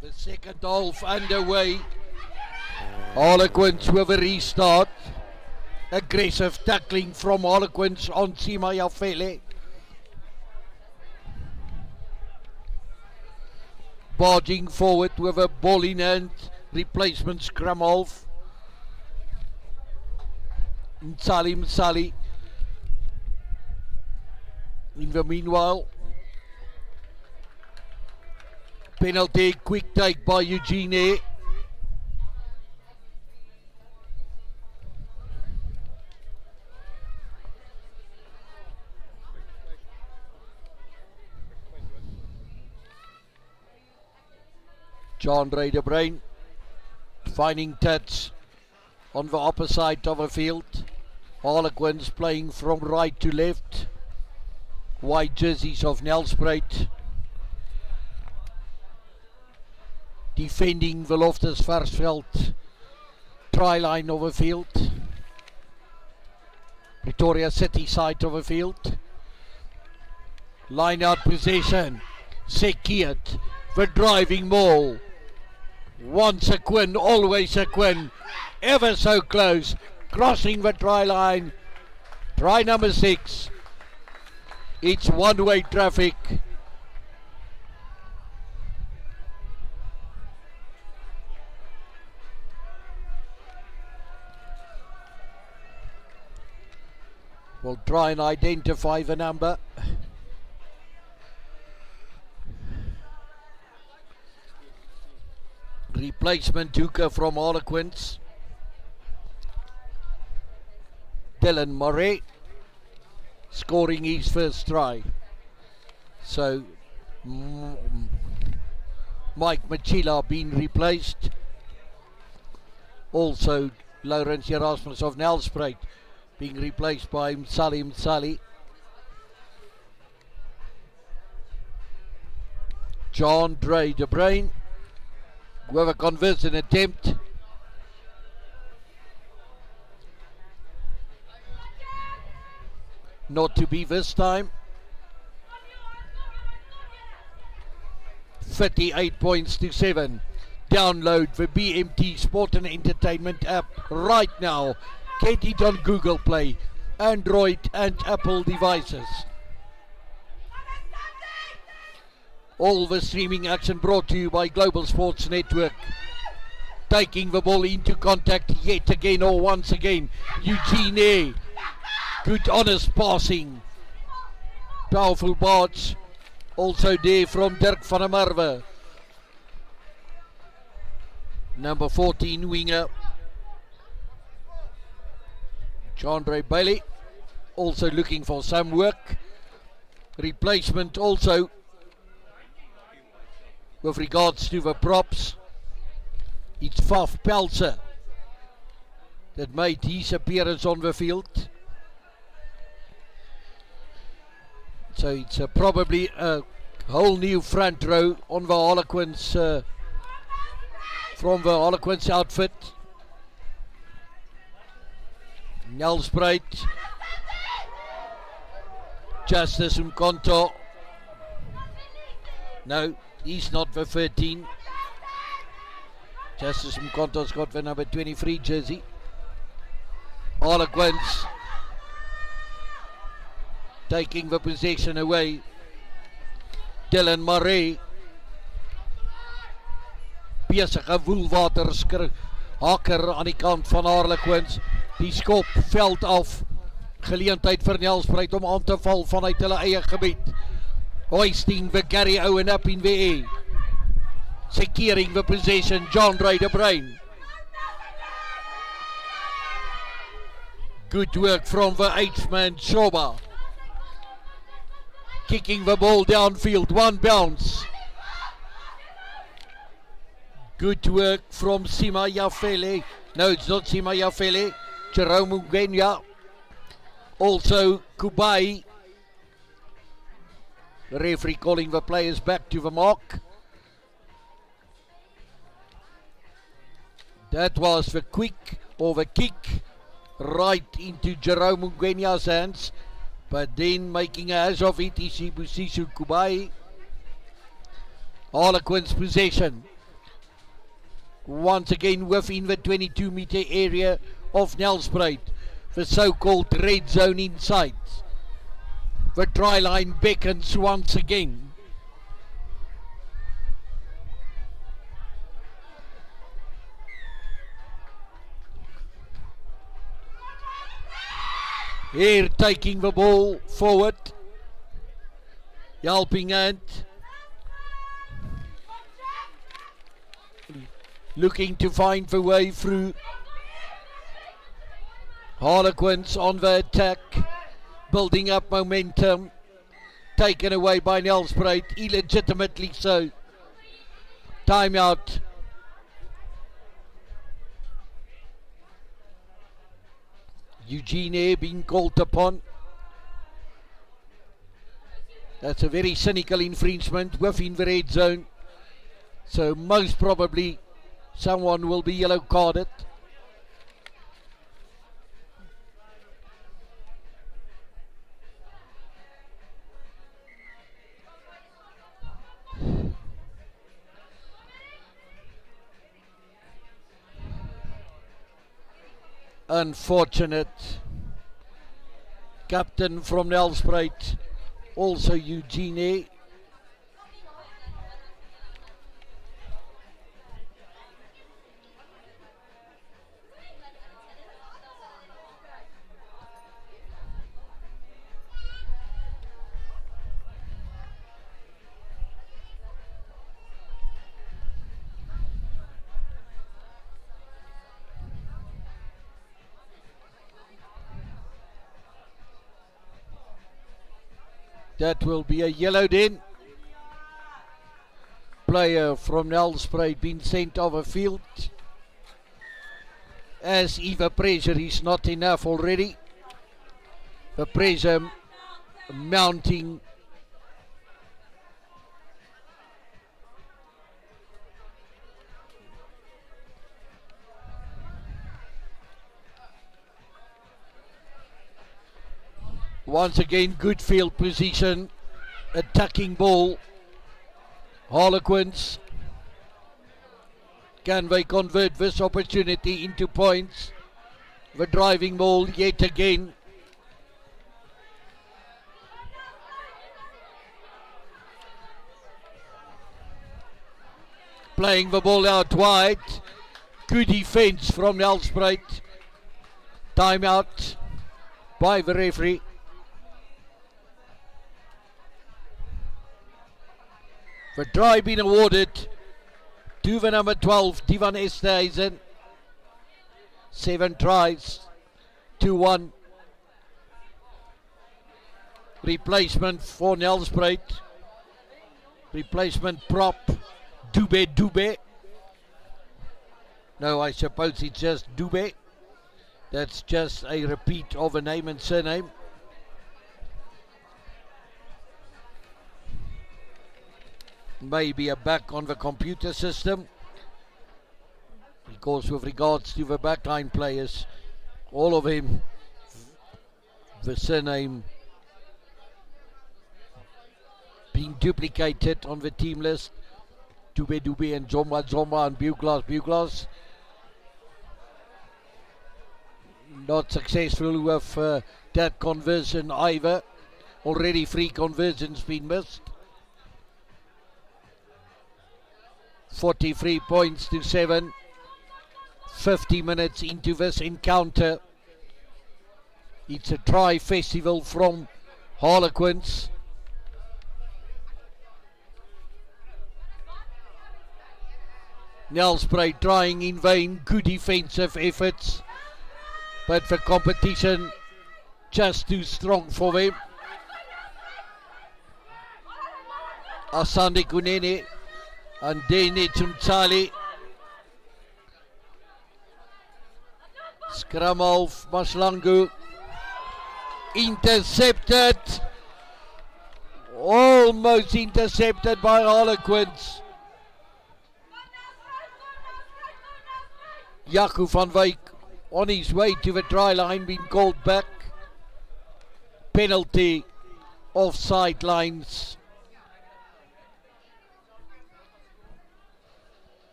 Speaker 1: The second half underway. Harlequins with a restart. Aggressive tackling from Harlequins on Simayafele. Barging forward with a ball in hand. Replacement scrum half. Msali. In the meanwhile, penalty, quick take by Eugene. John Ray de Bruin finding Tats on the upper side of the field. Harlequins playing from right to left. White jerseys of Nelspruit. Defending the Loftus-Versfeld try line of the field. Pretoria City side of the field. Line out possession. Sekiat, the driving ball. Once a Quinn, always a Quinn. Ever so close. Crossing the try line. Try number 6. It's one-way traffic. We'll try and identify the number. Replacement hooker from Harlequins. Dylan Murray scoring his first try. So Mike Machila being replaced. Also Lawrence Erasmus of Nelspruit being replaced by Msali. John Ray de Bruin with a conversion attempt. Not to be this time. 38 points to 7. Download the BMT Sport and Entertainment app right now. Get it on Google Play, Android and Apple devices. All the streaming action brought to you by Global Sports Network. Taking the ball into contact yet again or once again. Eugene. Good honest passing. Powerful barge. Also there from Dirk van der Merwe. Number 14 winger. John Ray Bailey. Also looking for some work. Replacement also. With regards to the props. It's Faf Pelser that made his appearance on the field. So it's probably a whole new front row on the Harlequins, from the Harlequins outfit. Nelspruit, Justice Mkonto. No, he's not the 13. Justice Mkonto's got the number 23 jersey. Harlequins taking the possession away. Dylan Murray. Besige woelwater haker aan die kant van Harlequins. Die skop veld af. Geleentheid vir Nelspruit om aan te val vanuit hulle eie gebied. Hoisting the Gary Owen up in the air. securing the possession, John Ryder Brain. Good work from the 8th man, Shoba. Kicking the ball downfield, one bounce. Good work from Sima Yafele. No, it's not Sima Yafele. Jerome Ngwenya. Also Kubai. The referee calling the players back to the mark. That was the quick or the kick right into Jerome Ngwenya's hands. But then making a hash of it is Sibusisu Kubai. Harlequins possession. Once again within the 22-meter area of Nelspruit. The so-called red zone inside. The try line beckons once again. Here taking the ball forward. Helping hand. Looking to find the way through. Harlequins on the attack. Building up momentum. Taken away by Nelspruit. Illegitimately so. Timeout. Eugene being called upon. That's a very cynical infringement within the red zone. So most probably someone will be yellow carded. Unfortunate. Captain from Nelspruit, also Eugene. That will be a yellowed in. Player from Nelspruit being sent off a field. As if the pressure is not enough already. The pressure mounting. Once again, good field position, attacking ball. Harlequins, can they convert this opportunity into points? The driving ball yet again. Playing the ball out wide. Good defense from Nelspruit. Timeout by the referee. The try being awarded to the number 12, Divan Esterhuizen. 7 tries, 2-1. Replacement for Nelspruit. Replacement prop, Dube. No, I suppose it's just Dube. That's just a repeat of a name and surname. Maybe a back on the computer system, because with regards to the backline players, all of them, the surname being duplicated on the team list. Dube and Zomba and Buglas. Not successful with that conversion either. Already 3 conversions been missed. 43 points to 7. 50 minutes into this encounter. It's a try festival from Harlequins. Nelspruit trying in vain, good defensive efforts, but the competition just too strong for them. Asante Kunene and Dene Tumtali. Scrum off Maslangu. Intercepted. Almost intercepted by Harlequins. Jaco van Wyk on his way to the try line, being called back. Penalty off sidelines.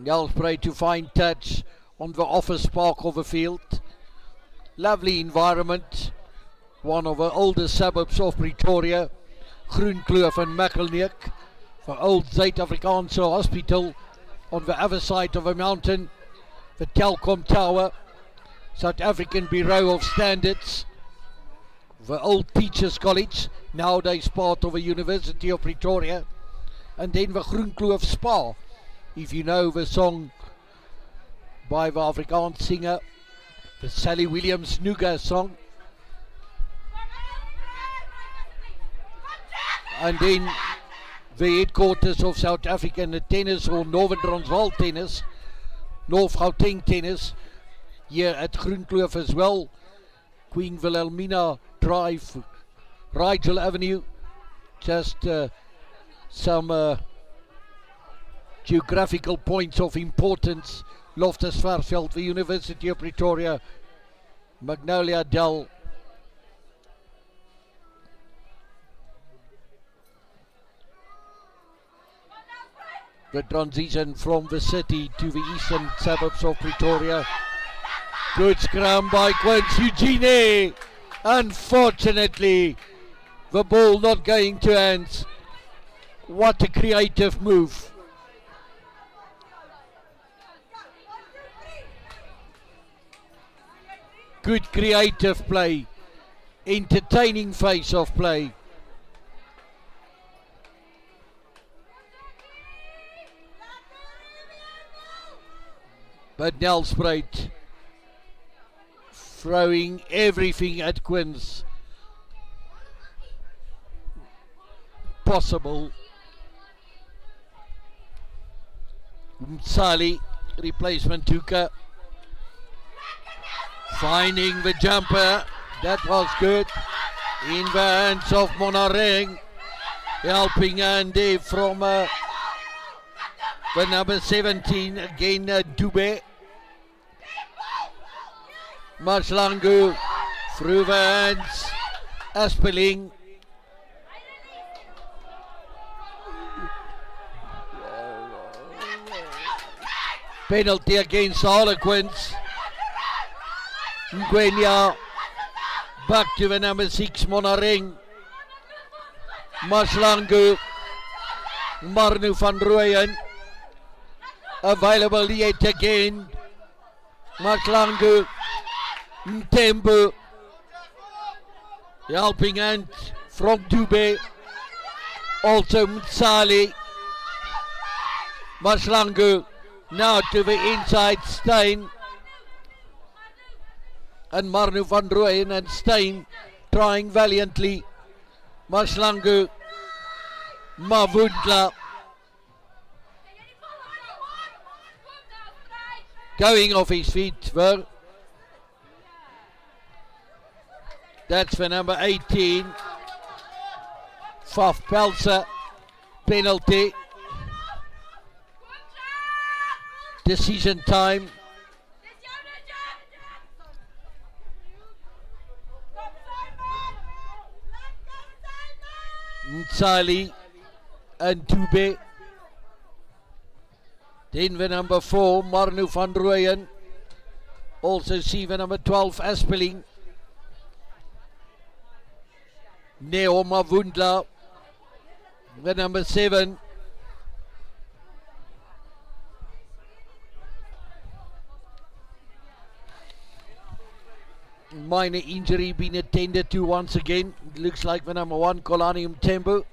Speaker 1: Nelspruit to find touch on the office park of the field. Lovely environment. One of the older suburbs of Pretoria. Groenkloof and Mackelneek. The old Zuid-Afrikaanse hospital on the other side of the mountain. The Telkom Tower. South African Bureau of Standards. The old Teachers College, nowadays part of the University of Pretoria. And then the Groenkloof Spa. If you know the song by the Afrikaans singer, the Sally Williams Nuga song. And then the headquarters of South African tennis, or Northern Transvaal tennis, North Gauteng tennis, here at Groenkloof as well. Queen Wilhelmina Drive, Rigel Avenue, just some geographical points of importance. Loftus Versfeld, the University of Pretoria, Magnolia Dell. The transition from the city to the eastern suburbs of Pretoria. Good scrum by Quince Eugene. Unfortunately, the ball not going to hands. What a creative move. Good creative play. Entertaining face of play. But Nelspruit throwing everything at Quins possible. Msali, replacement Tuka, finding the jumper. That was good. In the hands of Monareng, helping Andy from the number 17 again, Dube. Maslangu through the hands, Aspeling. Penalty against Harlequins. Ngwenya back to the number 6, Monareng. Maslangu, Marnu van Rooyen available yet again. Maslangu, Mtembu, helping hand from Dube, also Mtsali. Maslangu now to the inside, Stein. And Marnu van Rooyen and Stein trying valiantly. Maslangu, Mavundla going off his feet. Well, that's for number 18, Faf Pelser. Penalty. Decision time. Mtsali and Dube. Then the number 4, Marnu van Rooyen. Also see the number 12, Aspeling. Neo Mavundla. The number 7. Minor injury being attended to once again. It looks like the number 1, Kolani Mtembu.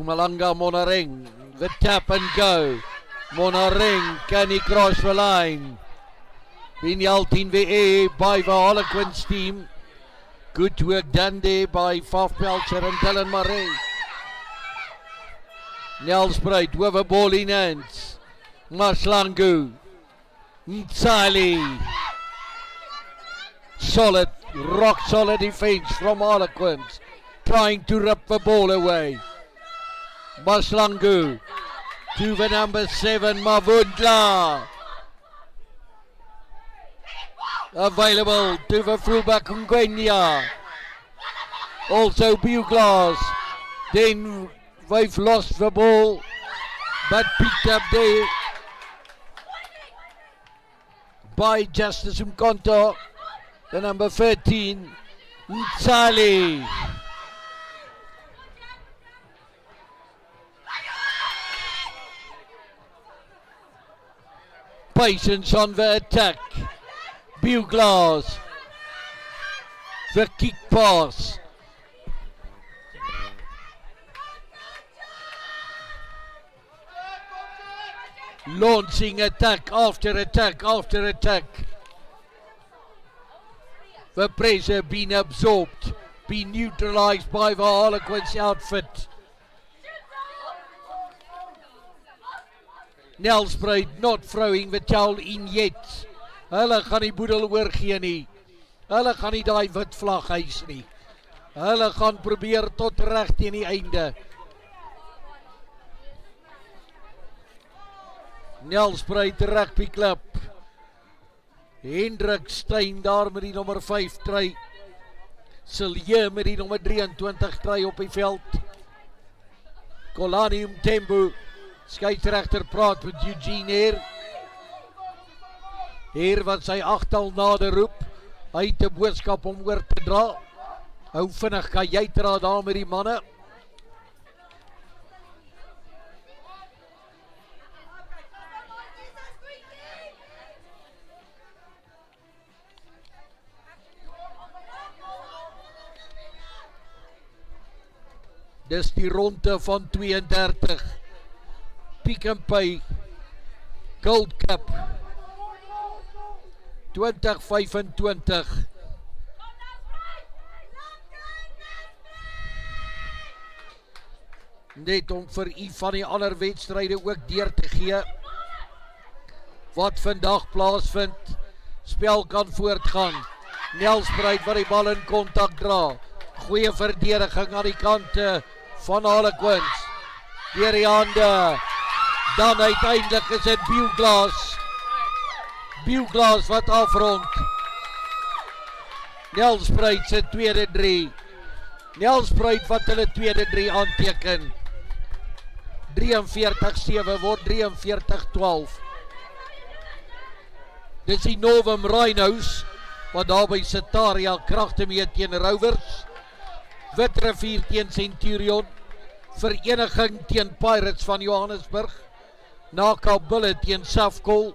Speaker 1: Mpumalanga Monareng, the tap and go. Monareng, can he cross the line? Vinyaltin VA by the Harlequins team. Good work done there by Faf Pelcher and Dylan Murray. Nelspruit with a ball in hands. Maslangu. Mtsali. Solid, rock solid defense from Harlequins. Trying to rip the ball away. Maslangu to the number 7, Mavundla. Available to the fullback Ngwenya. Also Buglas. Then they've lost the ball, but picked up there by Justice Mkonto, the number 13, Mtsali. Patience on the attack. Buglas. The kick pass. Launching attack after attack after attack. The pressure being absorbed, being neutralized by the Harlequins outfit. Nelspruit not throwing the towel in yet. Hulle gaan die boedel oorgee nie. Hulle gaan nie daai wit vlag huis nie. Hulle gaan probeer tot reg teen die einde. Nelspruit Rugby Club. Hendrik Stein daar met die nummer 5 try. Silje met die nummer 23 try op die veld. Kolani Mtembu. Skeieregter praat met Eugene hier. Hier wat sy agtal nader roep. Hy het 'n boodskap om oor te dra. Hou vinnig kan jy dra daar met die manne. Dis die ronde van 32. Pick and Pay Gold Cup 2025. Net om vir u van die ander wedstryde ook deur te gee wat vandag plaasvind. Spel kan voortgaan. Nelspruit wat die bal in kontak dra. Goeie verdediging aan die kante van Harlequins. Deur die hande. Dan uiteindelik is dit Buglas. Buglas wat afrond. Nelspruit se tweede 3. Nelspruit wat hulle tweede 3 aanteken. 43-7 word 43-12. Dis die Novum Rhinos wat daar by Setaria kragte mee teen Rovers. Witrivier teen Centurion. Vereniging teen Pirates van Johannesburg. Naka Bulle teen Safkol.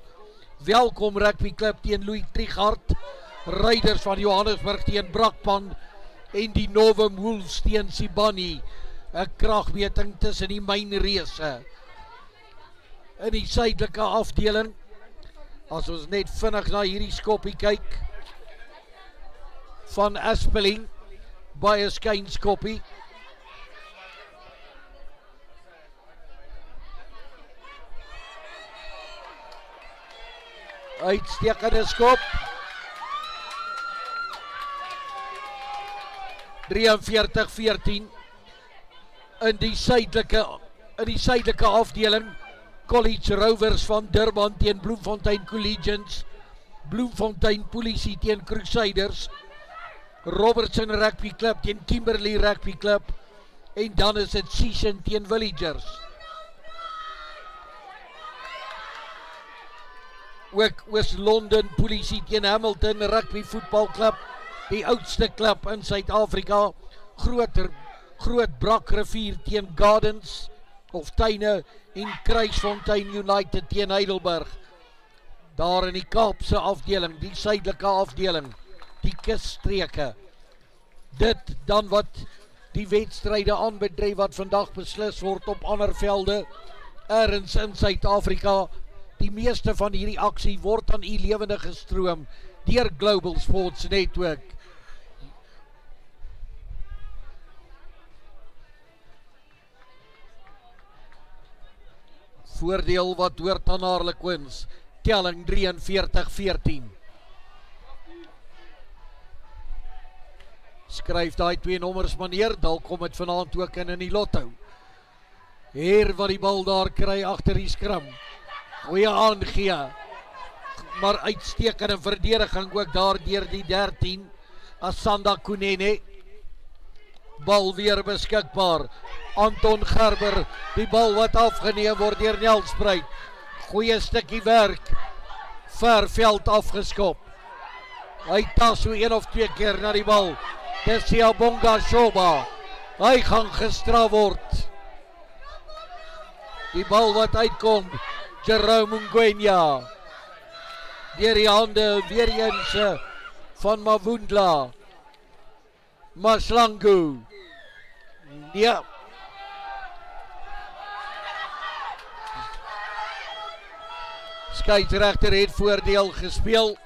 Speaker 1: Welkom Rugby Club teen Louis Trichardt. Raiders van Johannesburg teen Brakpan. En die Novum Wolves teen Sibani. 'n kragmeting tussen die mynreuse. In die suidelike afdeling. As ons net vinnig na hierdie skoppie kyk. Van Aspeling. Baie skyn skoppie. Uitstekende skop. 43-14. In die suidelike afdeling. College Rovers van Durban teen Bloemfontein Collegians. Bloemfontein Polisie teen Crusaders. Robertson Rugby Club teen Kimberley Rugby Club. En dan is dit Season teen Villagers. Ook West-London Polisie teen Hamilton Rugby Football Club. Die oudste klub in Suid-Afrika. Groot Brakrivier teen Gardens of Tuine en Kruisfontein United teen Heidelberg. Daar in die Kaapse afdeling, die suidelike afdeling, die kusstreke. Dit dan wat die wedstryde aanbedryf wat vandag beslis word op ander velde ergens in Suid-Afrika. Die meeste van hierdie aksie word aan u lewende gestroom deur Global Sports Network. Voordeel wat hoort aan Harlequins, telling 43-14. Skryf daai 2 nommers meneer, dalk kom het vanaand ook in die lotto. Heer wat die bal daar kry agter die skram. Goeie aangee, maar uitstekende verdediging ook daar deur die 13, Asanda Kunene. Bal weer beskikbaar, Anton Gerber, die bal wat afgeneem word deur Nelspruit. Goeie stukkie werk, ver veld afgeskop. Hy tas so 1 of 2 keer na die bal. Dis Siabonga Shoba, hy gaan gestraf word. Die bal wat uitkom, Jerome Ngwenya. Deur die hande weer eens van Mavundla. Maslangu. Ja. Skeieregter het voordeel gespeel.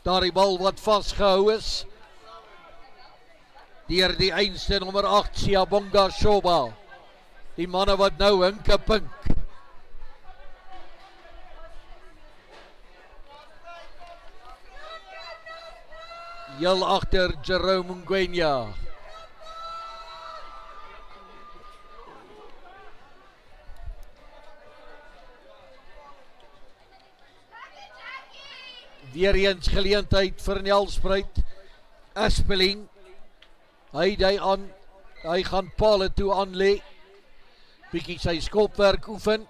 Speaker 1: Daar die bal wat vasgehou is. Deur die einste nommer 8, Siabonga Shoba. Die manne wat nou hinke pink. Heel agter Jerome Ngwenya. Weer eens geleentheid vir Nelspruit. Aspeling. Hy gaan pale toe aanlê. Bietjie sy skopwerk oefen.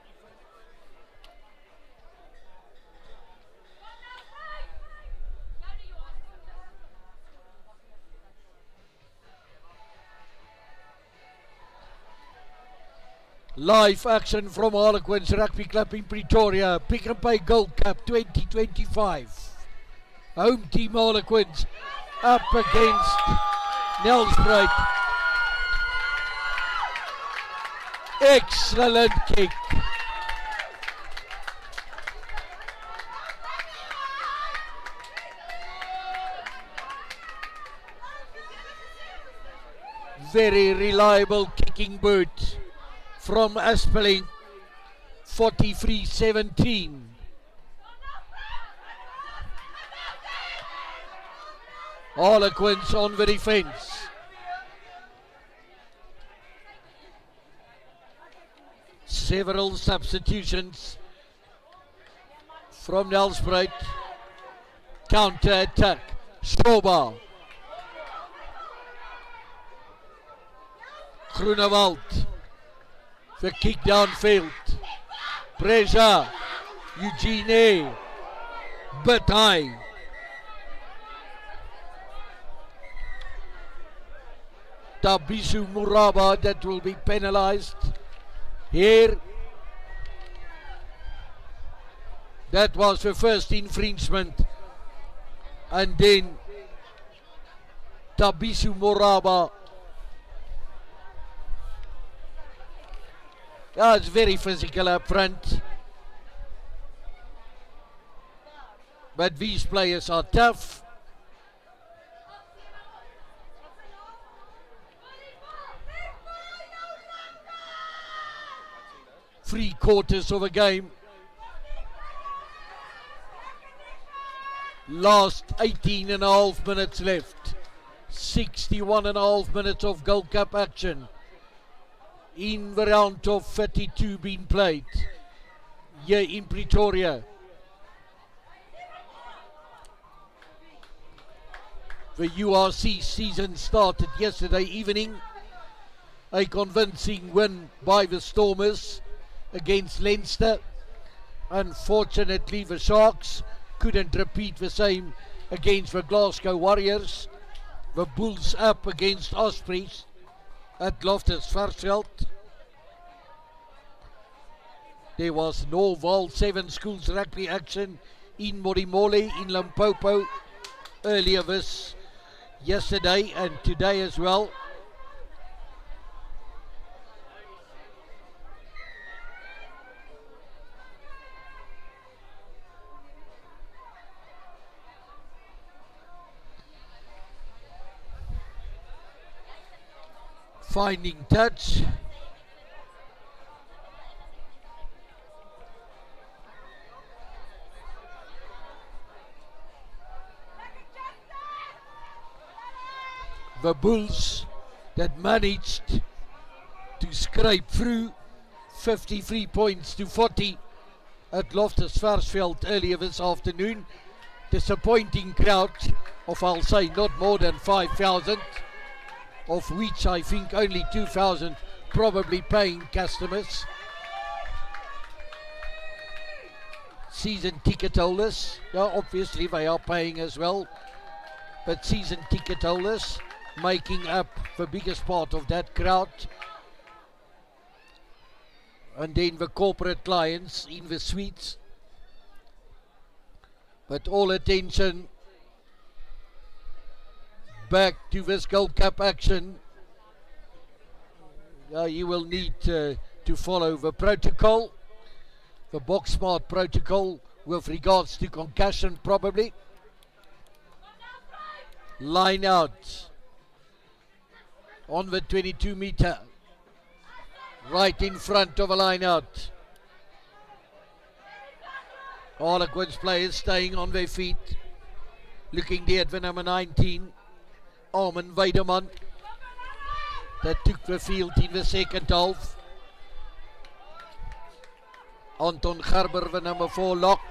Speaker 1: Live action from Harlequins Rugby Club in Pretoria. Pick and Pay Gold Cup 2025. Home team Harlequins up against Nelspruit. Excellent kick. Very reliable kicking boot from Aspeling. 43-17. Harlequins on the defense. Several substitutions from Nelspruit. Counter attack. Shoba. Groenewald. The kick downfield. Pressure. Eugene. But high. Tabisu Muraba, that will be penalized. Here, that was the first infringement, and then Tabisu Moraba. It's very physical up front, but these players are tough. Three quarters of a game. Last 18 and a half minutes left. 61 and a half minutes of Gold Cup action. In the round of 32 being played here in Pretoria. The URC season started yesterday evening. A convincing win by the Stormers against Leinster. Unfortunately, the Sharks couldn't repeat the same against the Glasgow Warriors. The Bulls up against Ospreys at Loftus Versfeld. There was Norval 7 schools rugby action in Modimolle in Limpopo earlier yesterday and today as well. Finding touch. The Bulls that managed to scrape through 53 points to 40 at Loftus Versfeld earlier this afternoon. Disappointing crowd of, I'll say, not more than 5,000, of which I think only 2,000 probably paying customers. Season ticket holders, yeah, obviously they are paying as well, but season ticket holders making up the biggest part of that crowd. And then the corporate clients in the suites. But all attention back to this Gold Cup action. You will need to follow the protocol, the box smart protocol with regards to concussion probably. Line out on the 22 meter, right in front of a line out. Harlequins players staying on their feet, looking there at the number 19, Armin Weideman, that took the field in the second half. Anton Gerber, the number 4 lock.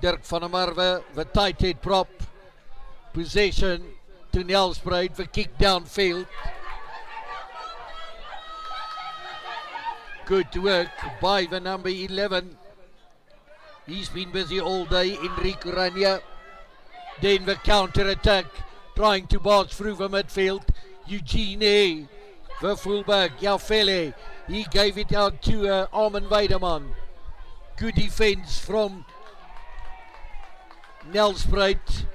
Speaker 1: Dirk van der Merwe, the tight head prop. Possession to Nelspruit, the kick downfield. Good work by the number 11. He's been busy all day, Enrique Rania. Then the counter-attack, trying to barge through the midfield. Eugene, the fullback, Jafele, he gave it out to Armin Weideman. Good defense from Nelspruit.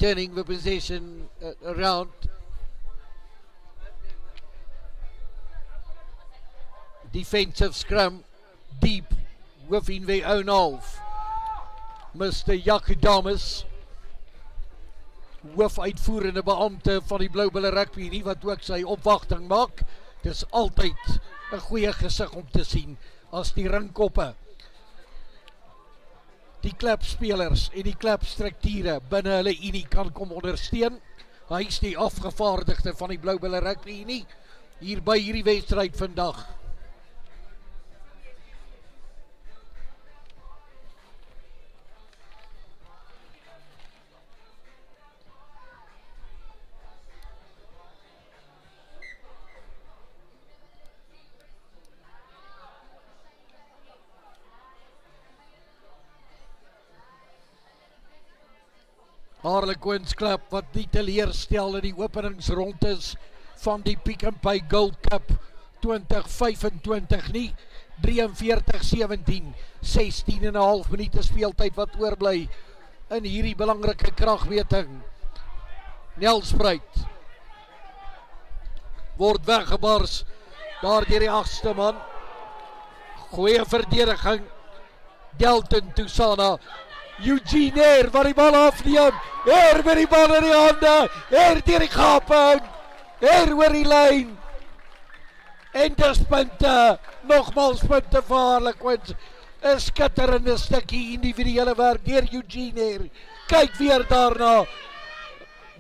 Speaker 1: Turning the possession around. Defensive scrum deep within their own half. Mr. Jakudamus, hoofuitvoerende beampte van die Blauwbulle rugby nie, wat ook sy opwagting maak. Dis altyd 'n goeie gesig om te sien as die ringkoppe, die klapspelers en die klapstrukture binne hulle unie kan kom ondersteun. Hy is die afgevaardigde van die Blauwbulle rugby unie hier by hierdie wedstryd vandag. Harlequins klub wat nie teleurstel in die openingsrondes van die Pick n Pay Gold Cup 2025 nie. 43-17, 16,5 minute speeltyd wat oorbly in hierdie belangrike kragmeting. Nelspruit word weggebars daar deur die 8ste man. Goeie verdediging. Delton Tusana. Eugene wat die bal afneem. Met die bal in die hande. Deur die gaping. Oor die lyn. En dis punte. Nogmaals punte vir Harlequins. 'n skitterende stukkie individuele werk deur Eugene. Kyk weer daarna.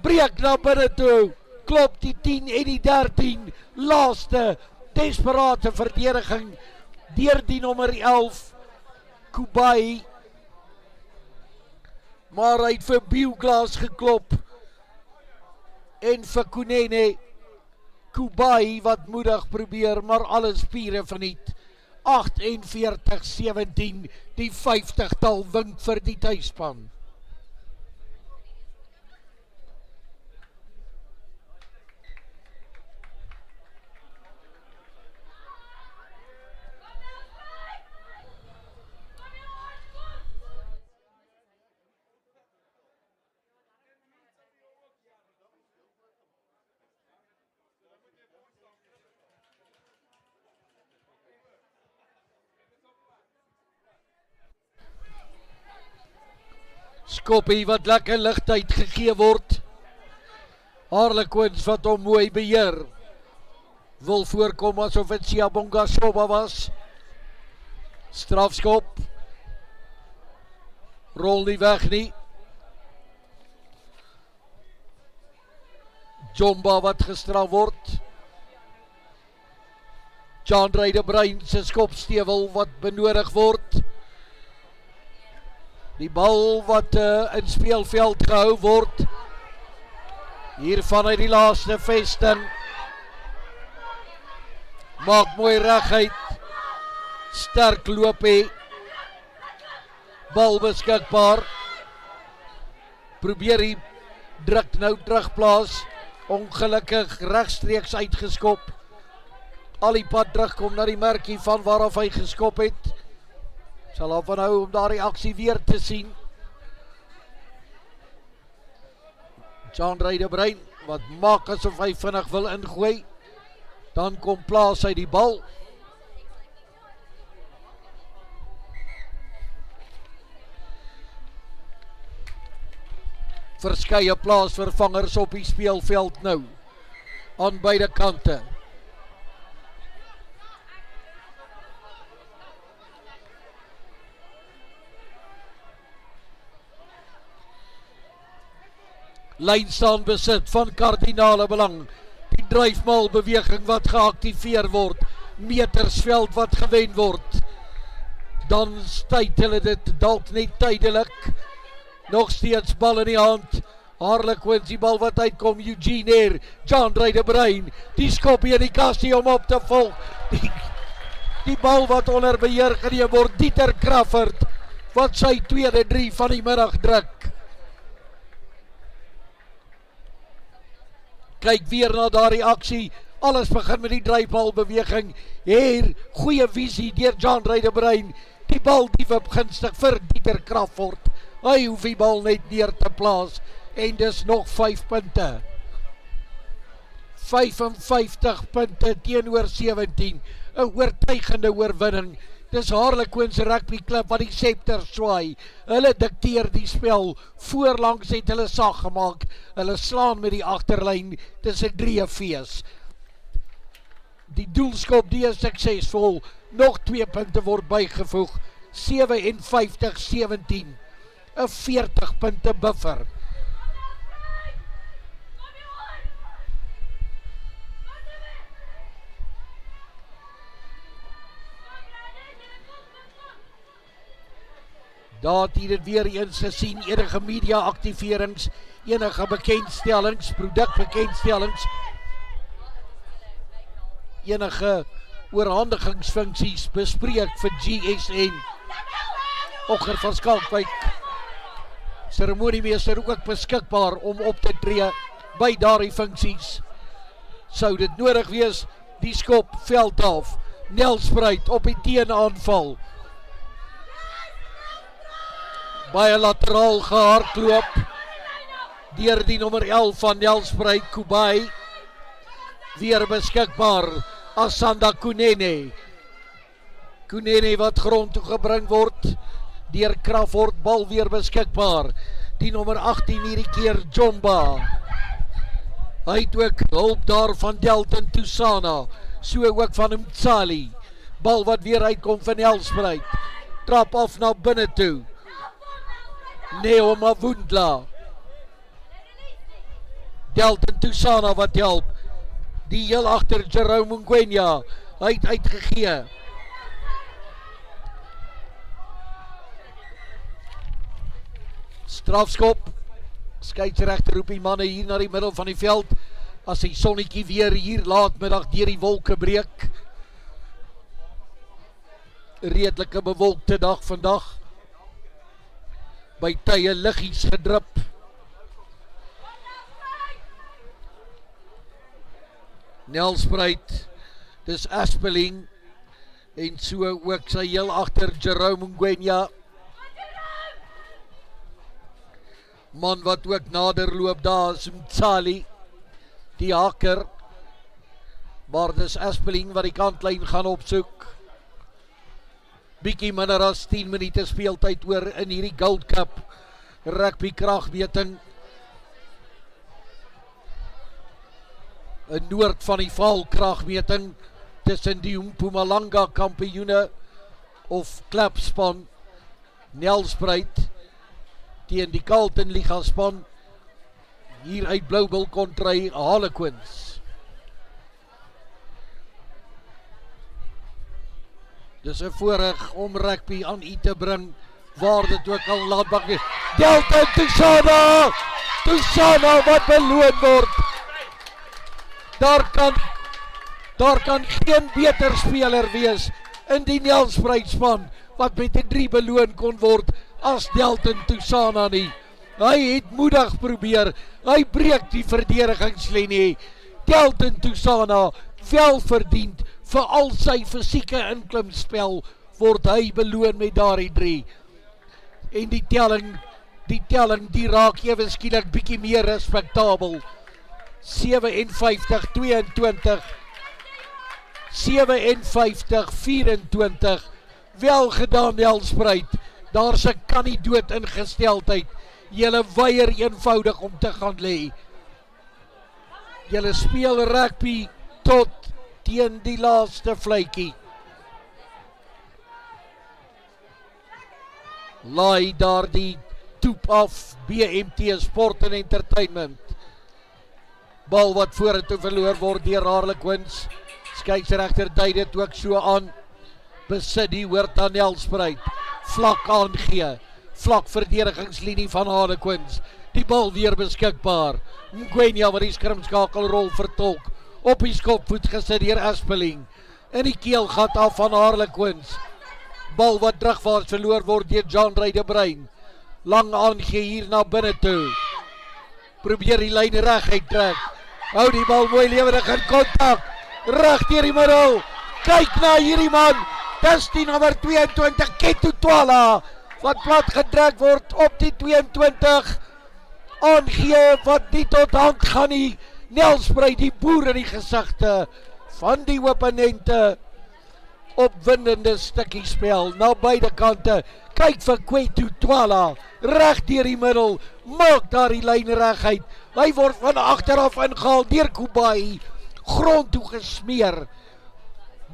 Speaker 1: Breek na binne toe. Klop die 10 en die 13. Laaste desperate verdediging deur die nommer 11 Kubai. Maar hy het vir Bioglas geklop. En vir Kunene. Kubai wat moedig probeer, maar alle spiere verniet. 48-17, die 50-tal wink vir die tuisspan. Skoppie wat lekker ligtheid gegee word. Harlequins wat hom mooi beheer. Wil voorkom asof het Siabonga Soba was. Strafskop. Rol nie weg nie. Jomba wat gestraf word. Chandra de Bruin se skopstewel wat benodig word. Die bal wat in speelveld gehou word. Hier vanuit die laaste vesting. Maak mooi reguit. Sterk loop hy. Bal beskikbaar. Probeer hy druk nou terugplaas. Ongelukkig regstreeks uitgeskop. Al die pad terugkom na die merkie van waaraf hy geskop het. Sal af van hou om daar die aksie weer te sien. Chandra de Bruin wat maak asof hy vinnig wil ingooi. Dan kom plaas hy die bal. Verskeie plaasvervangers op die speelveld nou. Aan beide kante. Lyn staan besit van kardinale belang. Die dryfmaal beweging wat geactiveer word. Metersveld wat gewen word. Dan stuit hulle dit dalk net tydelik. Nog steeds bal in die hand. Harlequins die bal wat uitkom. Eugene neer. Chandra de Bruin. Die skop hier in die kastie om op te volg. Die bal wat onder beheer geneem word. Dieter Crawford wat sy tweede 3 van die middag druk. Kyk weer na daardie aksie. Alles begin met die dryfbalbeweging. Hier, goeie visie deur Chandra de Bruin. Die bal diep gunstig vir Dieter Crawford. Hy hoef die bal net neer te plaas. En dis nog 5 punte. 55 punte teenoor 17. 'n oortuigende oorwinning. Dis Harlequins rugby klub wat die septer swaai. Hulle dikteer die spel. Voorlangs het hulle sag gemaak. Hulle slaan met die agterlyn. Dis 'n 3 fees. Die doelskop die is suksesvol. Nog 2 punte word bygevoeg. 57-17. 'n 40 punte buffer. Daar het dit weer eens gesien, enige media activerings, enige bekendstellings, produkbekendstellings, enige oorhandigingsfunksies bespreek vir GSN. Okker van Skalkwyk, seremoniemeester ook beskikbaar om op te tree by daardie funksies. Sou dit nodig wees, die skop veld af, Nelspruit op die teenaanval. Baie lateraal gehardloop deur die nommer 11 van Nelspruit, Kubai. Weer beskikbaar, Asanda Kunene. Kunene wat grond toe gebring word deur Crawford, bal weer beskikbaar. Die nommer 18 hierdie keer Jomba. Hy het ook hulp daar van Delton Tusana, so ook van Mtsali. Bal wat weer uitkom van Nelspruit. Trap af na binne toe. Neo Mavundla. Delton Tusana wat help. Die heel achter Jerome Ngwenya. Hy het uitgegee. Strafskop. Skeieregter roep die manne hier na die middel van die veld. As die sonnetjie weer hier laatmiddag deur die wolke breek. Redelike bewolkte dag vandag. By tye liggies gedrup. Nelspruit, dis Aspeling, en so ook sy heel achter Jerome Ngwenya. Man wat ook nader loop, daar is Mtsali, die haker. Maar dis Aspeling wat die kantlyn gaan opsoek. Bietjie minder as 10 minute speeltyd oor in hierdie Gold Cup. rugby kragmeting in noord van die Vaal kragmeting tussen die Mpumalanga kampioene of klapspan Nelspruit teen die Carlton Liga span hier uit Bloubil kontry Harlequins. Dis 'n voorreg om rugby aan u te bring waar dit ook al laat bak is. Delta Tusana wat beloon word. Daar kan geen beter speler wees in die Nelspruit span wat met 'n 3 beloon kon word as Delton Tusana nie. Hy het moedig probeer, hy breek die verdedigingslinie. Delton Tusana wel verdiend vir al sy fisieke inklimspel word hy beloon met daardie 3. En die telling die raak ewe skielik bietjie meer respektabel. 57-22, 57-24, wel gedaan Nelspruit, daar's 'n kandidoot ingesteldheid. Julle weier eenvoudig om te gaan lê. Julle speel rugby tot teen die laaste vletjie. Laai daar die toep af, BMT Sport en Entertainment. Bal wat vorentoe verloor word deur Harlequins. Skeieregter dui dit ook so aan. Besit die hoort aan Nelspruit. Vlak aangee. Vlak verdedigingslinie van Harlequins. Die bal weer beskikbaar. Mgwenya wat die skrimskakelrol vertolk. Op die skopvoet gesit deur Aspeling. In die keelgat af van Harlequins. Bal wat terugwaarts verloor word deur John De Bruin. Lang aangee hier na binne toe. Probeer die lyn reg uittrek. Hou die bal mooi lewendig in kontak. Reg deur die middel. Kyk na hierdie man. Dis die nommer 22 Ketu Twala wat plat gedruk word op die 22. Aangee wat nie tot hand gaan nie. Nelspruit die boer in die gesigte van die opponente. Opwindende stukkie spel na beide kante. Kyk vir Ketu Twala. Reg deur die middel. Maak daar die lyn reguit. Hy word van agteraf ingehaal deur Kubai. Grond toe gesmeer.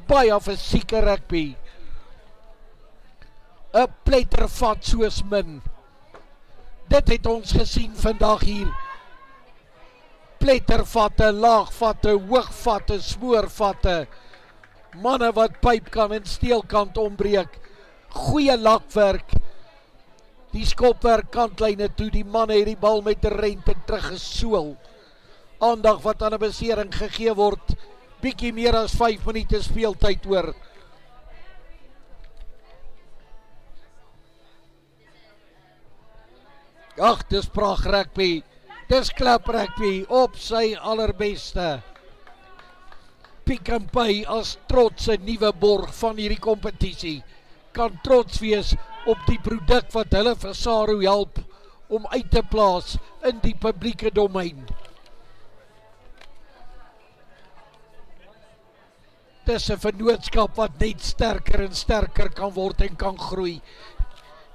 Speaker 1: Baie fisieke rugby. 'n Plettervat soos min. Dit het ons gesien vandag hier. Plettervatte, laagvatte, hoogvatte, smoorvatte. Manne wat pyp kan en steelkant ombreek. Goeie lakwerk. Die skopwerk kantlyne toe. Die manne het die bal met 'n rente teruggesool. Aandag wat aan 'n besering gegee word. Bietjie meer as 5 minute speeltyd oor. Ag, dis pragt rugby. Dis klap rugby op sy allerbeste. Pick and Pay as trotse nuwe borg van hierdie kompetisie. Kan trots wees op die produk wat hulle vir Saru help om uit te plaas in die publieke domein. Dis 'n vennootskap wat net sterker en sterker kan word en kan groei.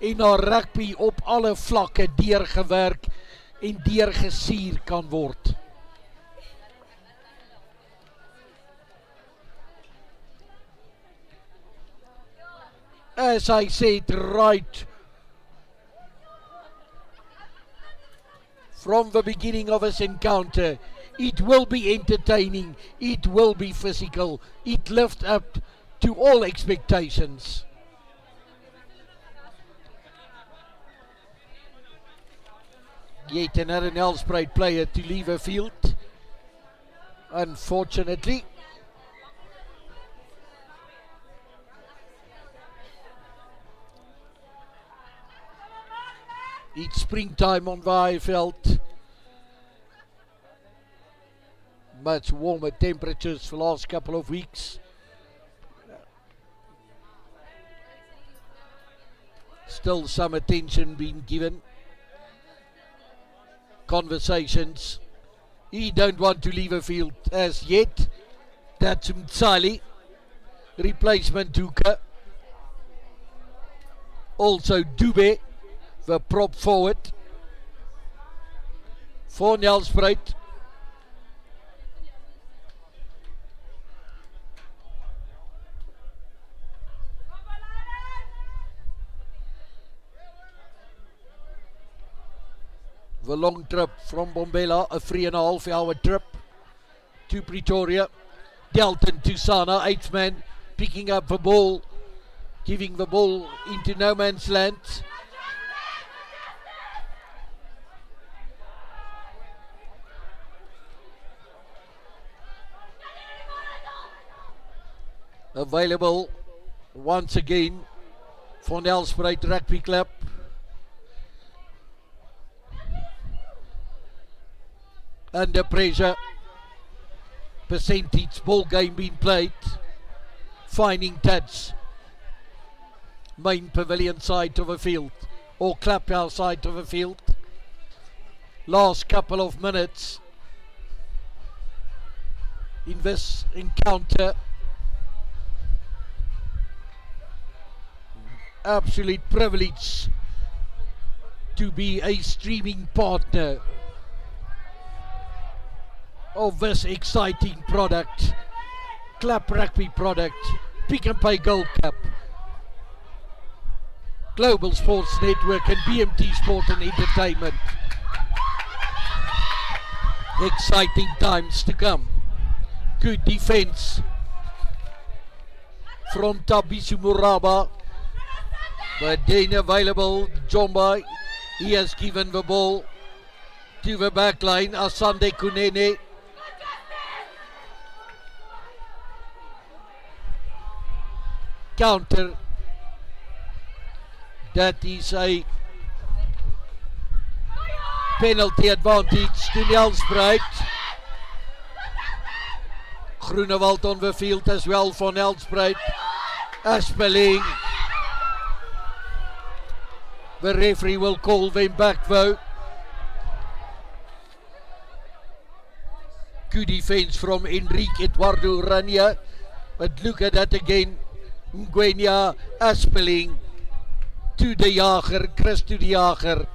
Speaker 1: En na rugby op alle vlakke deurgewerk en deurgesuur kan word. As I said right from the beginning of this encounter, it will be entertaining, it will be physical, it lived up to all expectations. Yet another Nelspruit player to leave a field, unfortunately. It's springtime on Waaiveld. Much warmer temperatures for the last couple of weeks. Still some attention being given. Conversations. He don't want to leave a field as yet. That's Mtsali. Replacement Duka. Also Dube, the prop forward. voor Nelspruit. The long trip from Bombela, a 3.5 hour trip to Pretoria. Delton to Sana, 8th man, picking up the ball, giving the ball into no man's land. Available once again for Nelspruit Rugby Club. Under pressure, percentage ball game being played, finding touch, main pavilion side of the field or clubhouse side of the field. Last couple of minutes in this encounter. Absolute privilege to be a streaming partner of this exciting product, club rugby product, Pick and Pay Gold Cup, Global Sports Network and BMT Sport and Entertainment. Exciting times to come. Good defense from Tabisu Muraba, but then available Jomba. He has given the ball to the back line, Asande Kunene. Counter. That is a penalty advantage to Nelspruit. Groenewald on the field as well for Nelspruit. Aspeling. The referee will call them back though. Good defense from Enrique Eduardo Rania. But look at that again. Ngwenya Aspeling to the Jager, Chris to the Jager.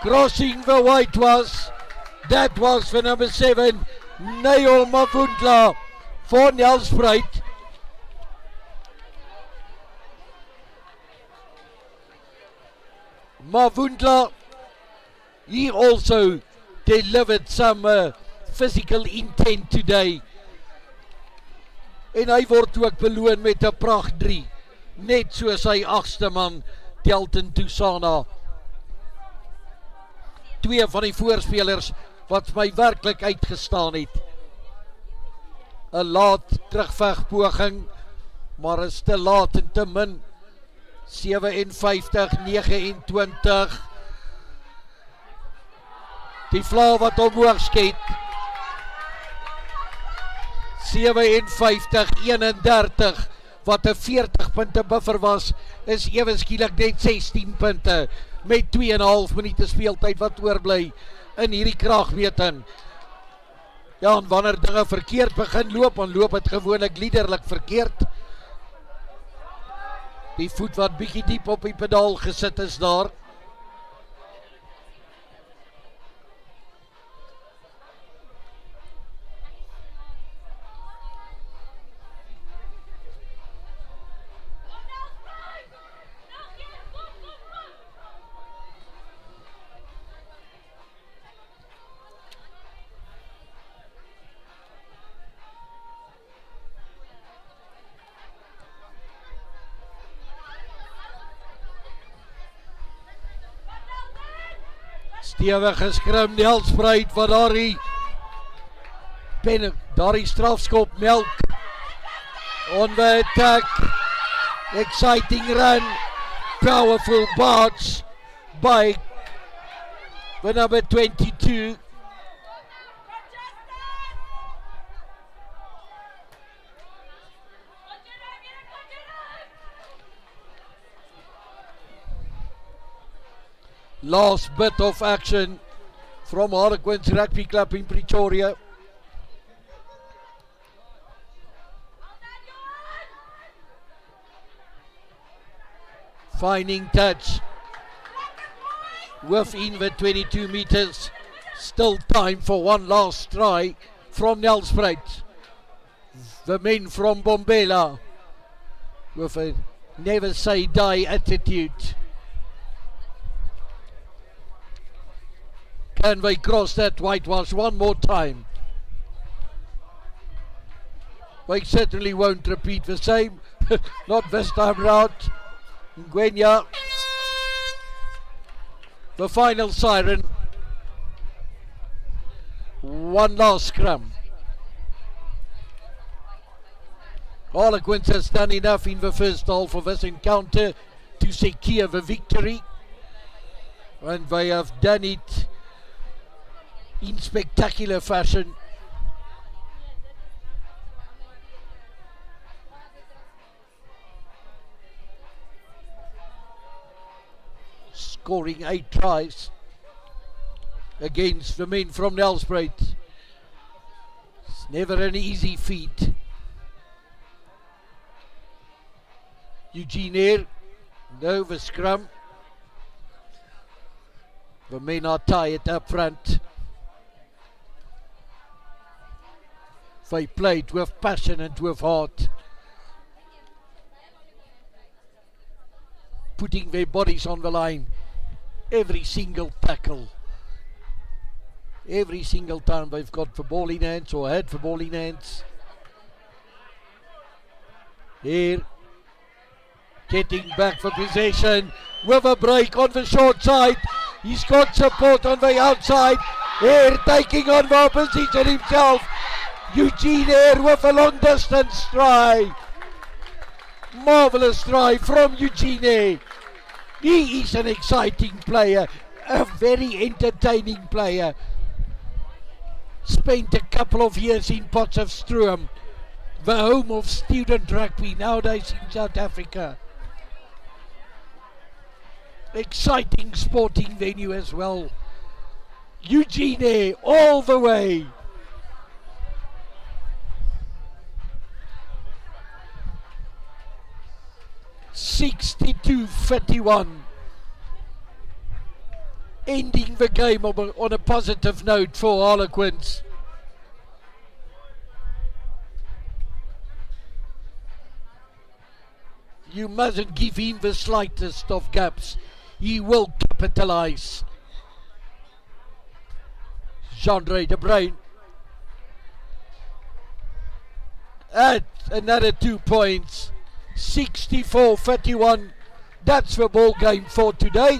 Speaker 1: Crossing the white that was for number 7, Neo Mavundla for Nelspruit. Mavundla, he also delivered some physical intent today. En hy word ook beloon met 'n pracht 3, net soos sy 8ste man, Delton Tusana. Twee van die voorspelers wat my werklik uitgestaan het. 'n Laat terugvegpoging, maar is te laat en te min. 57-29. Die vla wat omhoog skiet. 57-31, wat 'n 40 punte buffer was, is ewe skielik net 16 punte. Met 2,5 minute speeltyd wat oorbly in hierdie kragmeting. Ja, en wanneer dinge verkeerd begin loop, dan loop het gewoonlik liderlik verkeerd. Die voet wat bietjie diep op die pedaal gesit is daar. Stewig geskrim Nelspruit wat daardie strafskop melk on the attack. Exciting run Powerful bounce by the number 22. Last bit of action from Harlequins Rugby Club in Pretoria. Finding touch within the 22 meters. Still time for one last try from Nelspruit. The men from Bombela with a never say die attitude. Can they cross that whitewash one more time? They certainly won't repeat the same. Not this time round. Ngwenya. The final siren. One last scrum. Harlequins has done enough in the first half of this encounter to secure the victory. And they have done it in spectacular fashion. Scoring 8 tries against the men from Nelspruit. It's never an easy feat. Eugene here, no the scrum. The men are tired up front. They played with passion and with heart, putting their bodies on the line every single tackle. Every single time they've got the ball in hands or had the ball in hands. Here, getting back for possession with a break on the short side. He's got support on the outside. Here, taking on the opposition himself. Eugene here with a long distance try. Marvellous try from Eugene. He is an exciting player, a very entertaining player. Spent a couple of years in Potchefstroom, the home of student rugby nowadays in South Africa. Exciting sporting venue as well. Eugene all the way. (62-31), ending the game on a positive note for Harlequins. You mustn't give him the slightest of gaps. He will capitalize. Jean-Ray De Bruin at another 2 points. 64-31. That's the ball game for today.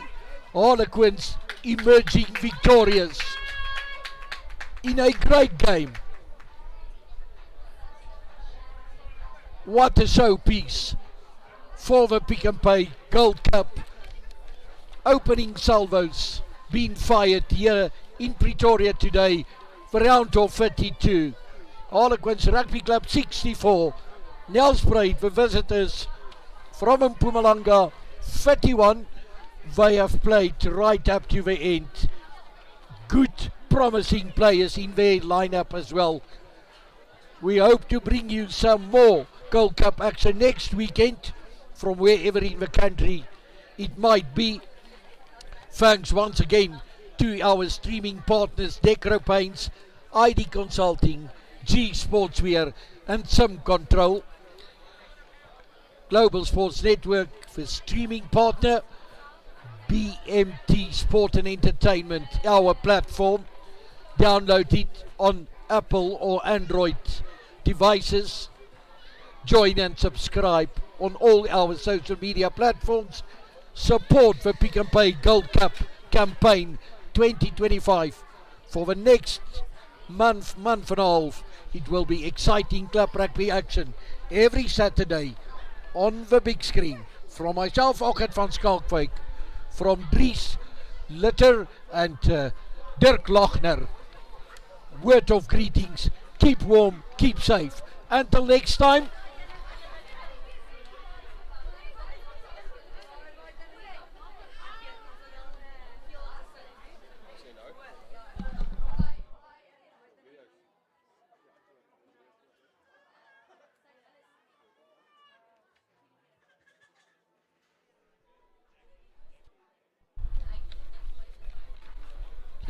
Speaker 1: Harlequins emerging victorious in a great game. What a showpiece for the Pick and Pay Gold Cup. Opening salvos being fired here in Pretoria today for round of 32. Harlequins Rugby Club 64. Nelspruit, the visitors from Mpumalanga 31. They have played right up to the end. Good, promising players in their lineup as well. We hope to bring you some more Gold Cup action next weekend from wherever in the country it might be. Thanks once again to our streaming partners Decro Paints, ID Consulting, G Sportswear and Sim Control. Global Sports Network for streaming partner, BMT Sport and Entertainment, our platform. Download it on Apple or Android devices. Join and subscribe on all our social media platforms. Support the Pick and Pay Gold Cup campaign 2025. For the next month and a half, it will be exciting club rugby action every Saturday on the big screen. from myself, Ockert van Skalkwyk, from Dries Litter and Dirk Lochner. Word of greetings, keep warm, keep safe. Until next time.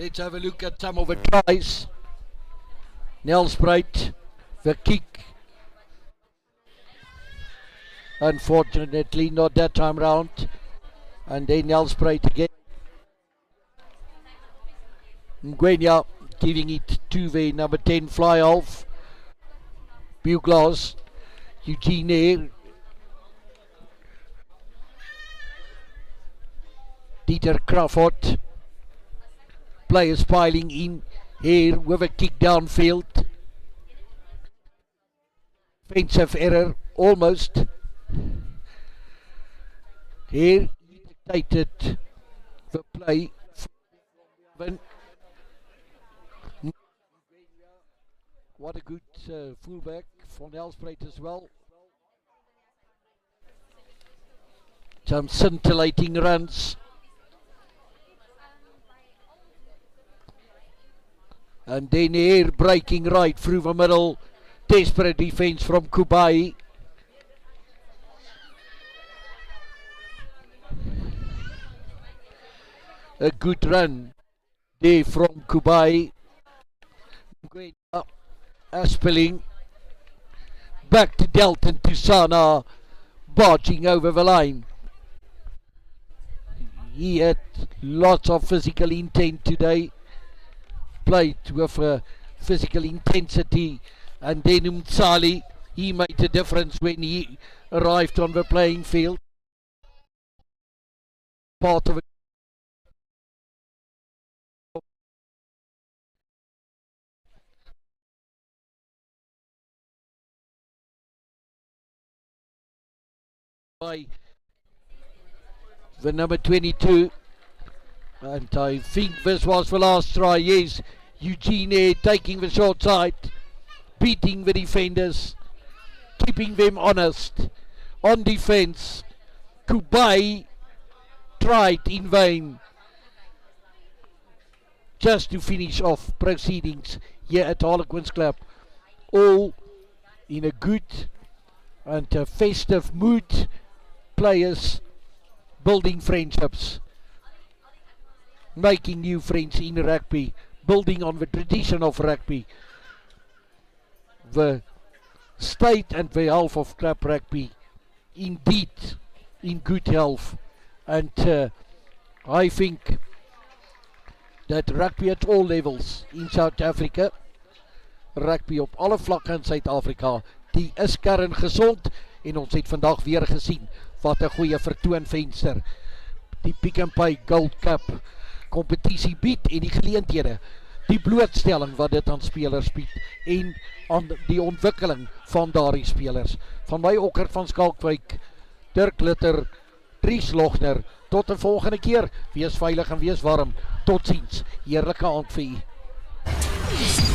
Speaker 1: Let's have a look at some of the tries. Nelspruit, the kick. Unfortunately, not that time round. And then Nelspruit again. Nguenia giving it to the number 10 fly half. Buglas, Eugene Eyre. Dieter Crawford. Players piling in here with a kick downfield. Offensive error, almost. Here, he dictated the play. What a good fullback for Nelspruit as well. Some scintillating runs. And then here breaking right through the middle. Desperate defense from Kubai. A good run there from Kubai. Aspelling. Back to Delton to Sana. Barging over the line. He had lots of physical intent today. Played with physical intensity, and then Umtsali, he made a difference when he arrived on the playing field. Part of it. By the number 22, and I think this was the last try. Yes, Eugene Eyre taking the short side, beating the defenders, keeping them honest on defense. Kubai tried in vain just to finish off proceedings here at Harlequins Club, all in a good and a festive mood. Players building friendships, making new friends in rugby, building on the tradition of rugby. The state and the health of club rugby indeed in good health, and I think that rugby at all levels in South Africa, rugby op alle vlakke in Suid-Afrika, die is kerngesond, en ons het vandag weer gesien wat 'n goeie vertoonvenster die Pick and Pay Gold Cup kompetisie bied en die geleenthede, die blootstelling wat dit aan spelers bied en aan die ontwikkeling van daardie spelers. Van my Ockert van Skalkwyk, Dirk Litter, Dries Lochner, tot 'n volgende keer. Wees veilig en wees warm. Totsiens. Heerlike aand vir u.